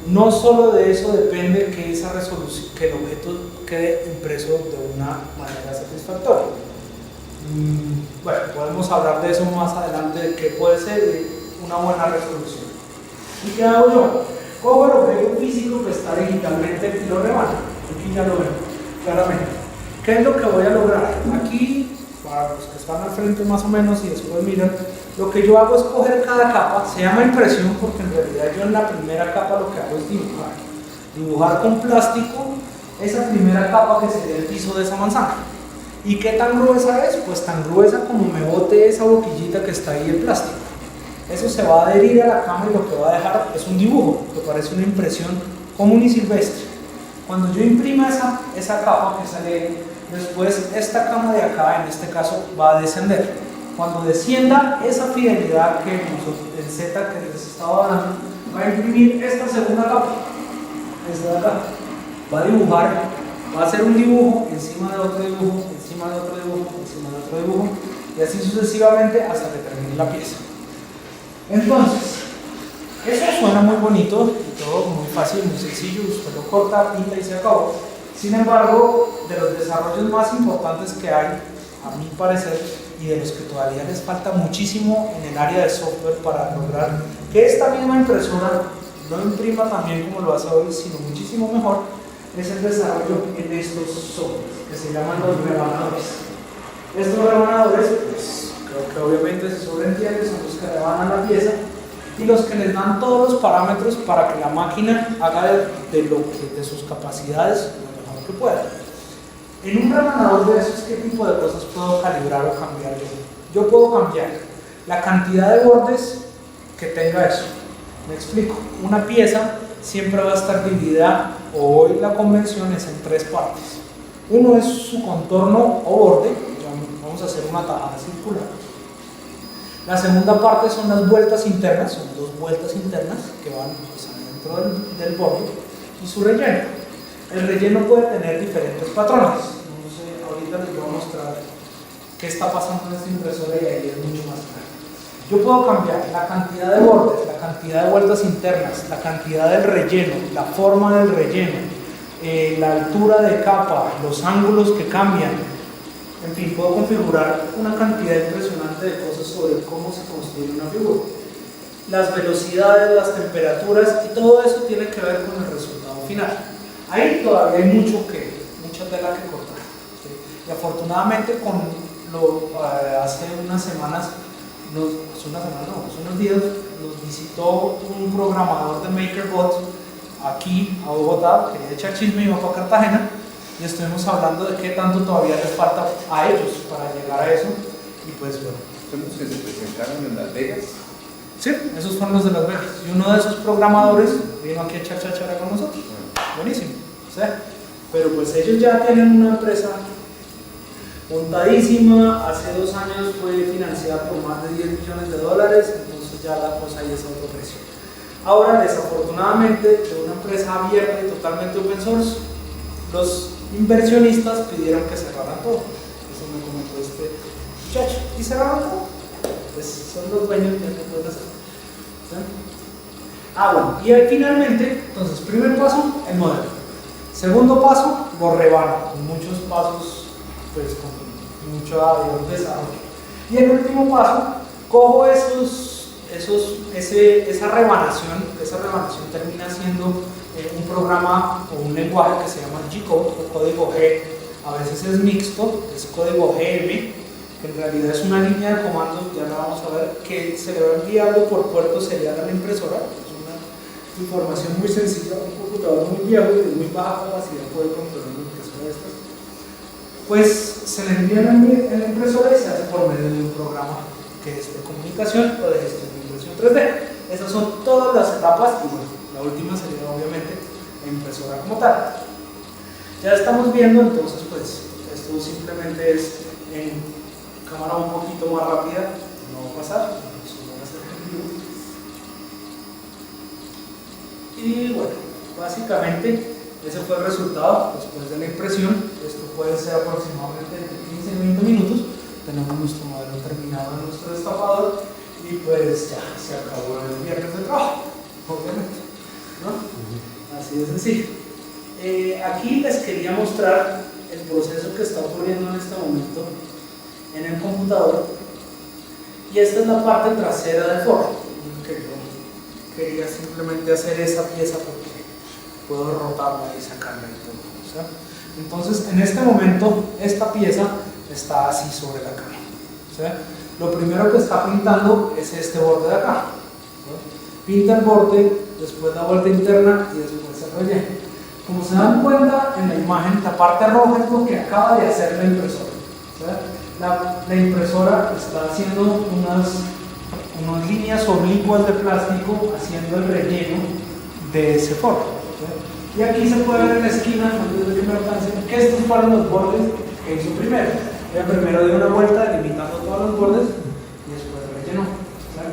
no solo de eso depende que esa resolución, que el objeto quede impreso de una manera satisfactoria. Bueno, podemos hablar de eso más adelante, de qué puede ser una buena resolución. ¿Y qué hago yo? Cojo el objeto físico que está digitalmente y lo rebano. Aquí ya lo veo claramente. ¿Qué es lo que voy a lograr? Aquí, para los que están al frente más o menos y después miran, lo que yo hago es coger cada capa, se llama impresión porque en realidad yo en la primera capa lo que hago es dibujar. Dibujar con plástico esa primera capa que sería el piso de esa manzana. ¿Y qué tan gruesa es? Pues tan gruesa como me bote esa boquillita que está ahí de plástico. Eso se va a adherir a la cama y lo que va a dejar es un dibujo, que parece una impresión común y silvestre. Cuando yo imprima esa capa que sale, después esta cama de acá, en este caso, va a descender. Cuando descienda esa fidelidad que el Z que les estaba dando, va a imprimir esta segunda capa, esta de acá. Va a dibujar, va a hacer un dibujo encima de otro dibujo, encima de otro dibujo, encima de otro dibujo, y así sucesivamente hasta que termine la pieza. Entonces, eso suena muy bonito y todo muy fácil, muy sencillo, usted lo corta, pinta y se acabó. Sin embargo, de los desarrollos más importantes que hay, a mi parecer, y de los que todavía les falta muchísimo en el área de software para lograr que esta misma impresora no imprima también como lo hace hoy, sino muchísimo mejor, es el desarrollo en estos softwares, que se llaman los rebanadores. Estos rebanadores, pues, creo que obviamente se sobreentiende, son los que rebanan la pieza y los que les dan todos los parámetros para que la máquina haga de sus capacidades lo mejor que pueda. En un rebanador de esos, ¿qué tipo de cosas puedo calibrar o cambiar yo? Yo puedo cambiar la cantidad de bordes que tenga eso. Me explico. Una pieza siempre va a estar dividida, o hoy la convención es en tres partes. Uno es su contorno o borde, vamos a hacer una tajada circular. La segunda parte son las vueltas internas, son dos vueltas internas que van pues, dentro del borde, y su relleno. El relleno puede tener diferentes patrones. Entonces, ahorita les voy a mostrar qué está pasando en esta impresora y ahí es mucho más claro. Yo puedo cambiar la cantidad de bordes, la cantidad de vueltas internas, la cantidad del relleno, la forma del relleno, la altura de capa, los ángulos que cambian. En fin, puedo configurar una cantidad impresionante de cosas sobre cómo se construye una figura. Las velocidades, las temperaturas y todo eso tiene que ver con el resultado final. Ahí todavía hay mucha tela que cortar. ¿Sí? Y afortunadamente hace unas semanas, hace unos días, nos visitó un programador de MakerBot aquí a Bogotá, quería echar chisme y iba para Cartagena, y estuvimos hablando de qué tanto todavía les falta a ellos para llegar a eso, y pues bueno. ¿Son los que se presentaron en Las Vegas? Sí, esos fueron los de Las Vegas, y uno de esos programadores vino aquí a echar chachara con nosotros. Buenísimo, ¿sí? Pero pues ellos ya tienen una empresa montadísima, hace 2 años fue financiada por más de $10 millones, entonces ya la cosa ahí es a otro precio. Ahora, desafortunadamente, de una empresa abierta y totalmente open source, los inversionistas pidieron que cerraran todo. Eso me comentó este muchacho. ¿Y cerraron todo? Pues son los dueños de que pueden hacer. ¿Sí? Bueno, y ahí finalmente, entonces, primer paso, el modelo. Segundo paso, lo rebano, con muchos pasos, pues con mucho desarrollo. Y el último paso, cojo esa rebanación termina siendo un programa o un lenguaje que se llama G-Code o código G, a veces es mixto, es código GM, que en realidad es una línea de comandos, ya la vamos a ver, que se le va enviando por puerto serial a la impresora. Es una información muy sencilla, un computador muy viejo y de muy baja capacidad puede controlar una impresora de estas. Pues se le envía en la impresora y se hace por medio de un programa que es de comunicación o de gestión de impresión 3D. Esas son todas las etapas y bueno, la última sería obviamente la impresora como tal. Ya estamos viendo entonces pues esto simplemente es en cámara un poquito más rápida, no va a pasar, eso no va a ser efectivo. Y bueno, básicamente ese fue el resultado después de la impresión. Esto puede ser aproximadamente entre 15 y 20 minutos. tenemos nuestro modelo terminado en nuestro destapador y pues ya se acabó el viernes de trabajo, obviamente, ¿no? Así de sencillo. Aquí les quería mostrar el proceso que está ocurriendo en este momento en el computador, y esta es la parte trasera del forro, que yo quería simplemente hacer esa pieza porque puedo rotarla y sacarla y todo, ¿sí? Entonces en este momento esta pieza está así sobre la cama, ¿sí? Lo primero que está pintando es este borde de acá, ¿sí? Pinta el borde, después la vuelta interna y después el relleno. Como se dan cuenta en la imagen, la parte roja es lo que acaba de hacer la impresora, ¿sí? La impresora está haciendo unas líneas oblicuas de plástico haciendo el relleno de ese forro, ¿sí? Y aquí se puede ver en la esquina, antes de que me alcancen, que estos fueron los bordes que hizo primero. Ella primero dio una vuelta delimitando todos los bordes y después rellenó, ¿sí?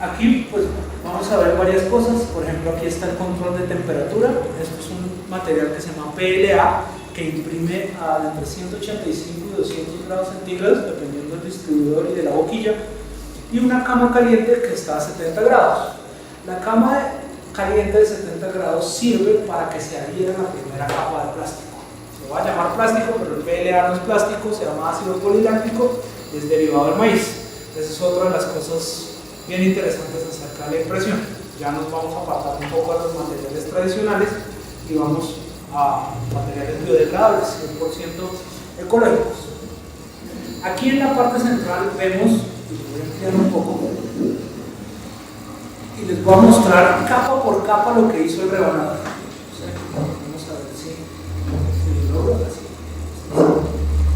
Aquí pues vamos a ver varias cosas. Por ejemplo, aquí está el control de temperatura. Esto es un material que se llama PLA, que imprime a entre 185 y 200 grados centígrados dependiendo del distribuidor y de la boquilla, y una cama caliente que está a 70 grados. La cama caliente de 70 grados sirve para que se adhiera la primera capa de plástico. Se va a llamar plástico, pero el PLA no es plástico, se llama ácido poliláctico, es derivado del maíz. Esa es otra de las cosas bien interesantes acerca de la impresión. Ya nos vamos a apartar un poco de los materiales tradicionales y vamos a materiales biodegradables, 100% ecológicos. Aquí en la parte central vemos, y voy a ampliar un poco, y les voy a mostrar capa por capa lo que hizo el rebanador. Vamos a ver si logro así.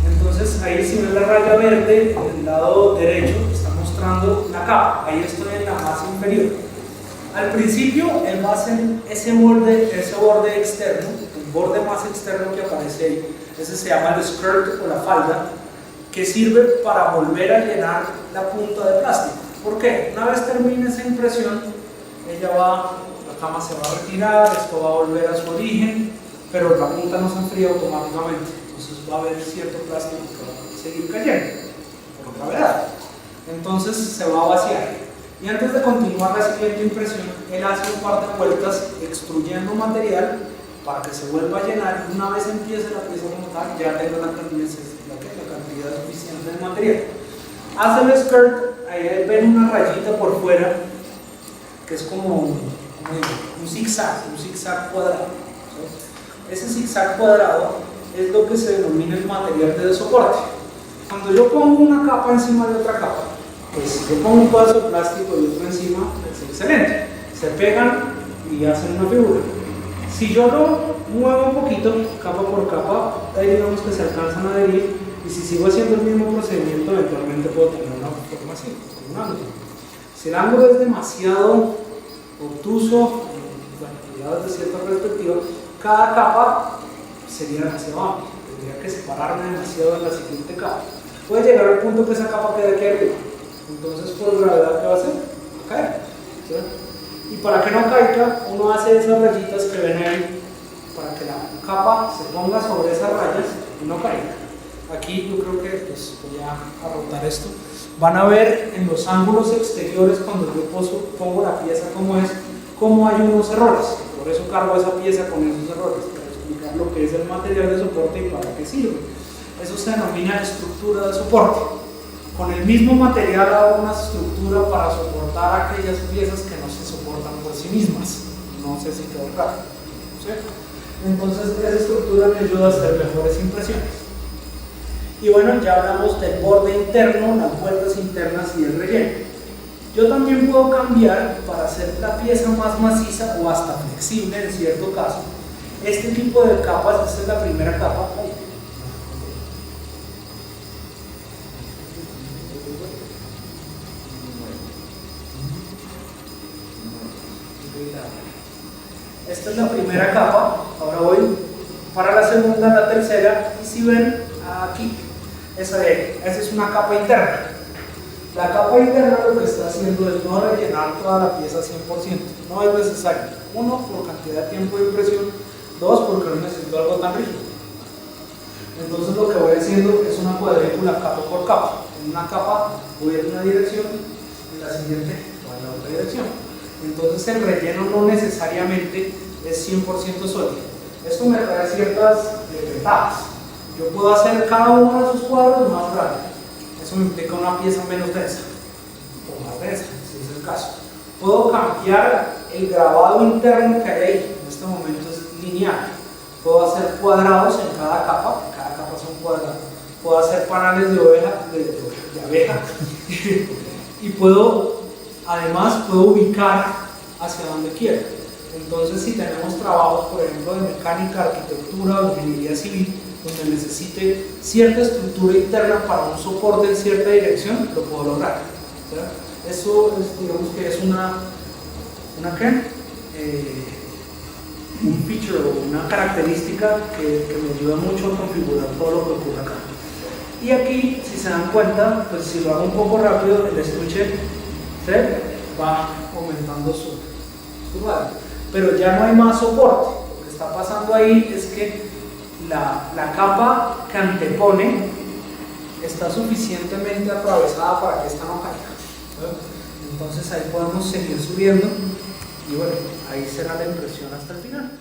Entonces ahí si ven la raya verde, en el lado derecho está mostrando la capa, ahí estoy en la más inferior. Al principio él va a hacer ese borde externo, el borde más externo que aparece ahí, ese se llama el skirt o la falda, que sirve para volver a llenar la punta de plástico. ¿Por qué? Una vez termine esa impresión, la cama se va a retirar, esto va a volver a su origen, pero la punta no se enfría automáticamente, entonces va a haber cierto plástico que va a seguir cayendo por gravedad, entonces se va a vaciar. Y antes de continuar la siguiente impresión, él hace un par de vueltas extruyendo material para que se vuelva a llenar, y una vez empiece la pieza como tal, ya tenga la cantidad suficiente de material. Hace el skirt, ahí ven una rayita por fuera, que es como un zigzag cuadrado, ¿sí? Ese zigzag cuadrado es lo que se denomina el material de soporte. Cuando yo pongo una capa encima de otra capa, pues si yo pongo un pedazo de plástico y otro encima, es excelente, se pegan y hacen una figura. Si yo lo muevo un poquito, capa por capa, ahí digamos que se alcanzan a adherir, y si sigo haciendo el mismo procedimiento, eventualmente puedo tener una forma así, con un ángulo. Si el ángulo es demasiado obtuso, bueno, desde cierta perspectiva, cada capa sería demasiado amplia, tendría que separarme demasiado de la siguiente capa. Puede llegar al punto que esa capa quede aquí arriba, entonces por gravedad, ¿qué va a hacer? Va a caer, ¿sí? Y para que no caiga, uno hace esas rayitas que ven ahí, para que la capa se ponga sobre esas rayas y no caiga. Aquí yo creo que pues, voy a rotar esto. Van a ver en los ángulos exteriores, cuando yo pongo la pieza como es, cómo hay unos errores. Por eso cargo esa pieza con esos errores, para explicar lo que es el material de soporte y para qué sirve. Eso se denomina estructura de soporte. Con el mismo material hago una estructura para soportar aquellas piezas que no se soportan por sí mismas. No sé si quedó claro, ¿sí? Entonces esa estructura me ayuda a hacer mejores impresiones. Y bueno, ya hablamos del borde interno, las vueltas internas y el relleno. Yo también puedo cambiar para hacer la pieza más maciza o hasta flexible en cierto caso. Este tipo de capas, esta es la primera capa. Esta es la primera capa, ahora voy para la segunda, la tercera, y si ven aquí, esa es una capa interna. La capa interna lo que está haciendo es no rellenar toda la pieza 100%, no es necesario. Uno, por cantidad de tiempo de impresión, dos, porque no necesito algo tan rígido. Entonces lo que voy a hacer siendo es una cuadrícula capa por capa. En una capa voy en una dirección, en la siguiente voy en la otra dirección. Entonces el relleno no necesariamente es 100% sólido. Esto me trae ciertas ventajas. Yo puedo hacer cada uno de sus cuadros más grande. Eso me implica una pieza menos densa o más densa, si es el caso. Puedo cambiar el grabado interno que hay ahí. En este momento es lineal. Puedo hacer cuadrados en cada capa son cuadrados. Puedo hacer panales de abeja y además puedo ubicar hacia donde quiera. Entonces, si tenemos trabajos, por ejemplo, de mecánica, arquitectura o ingeniería civil, donde necesite cierta estructura interna para un soporte en cierta dirección, lo puedo lograr. ¿Sí? Eso es, digamos que es un feature o una característica que me ayuda mucho a configurar todo lo que ocurre acá. Y aquí, si se dan cuenta, pues si lo hago un poco rápido, el estuche va aumentando su radio. Pero ya no hay más soporte. Lo que está pasando ahí es que la capa que antepone está suficientemente atravesada para que esta no caiga. Entonces ahí podemos seguir subiendo y bueno, ahí será la impresión hasta el final.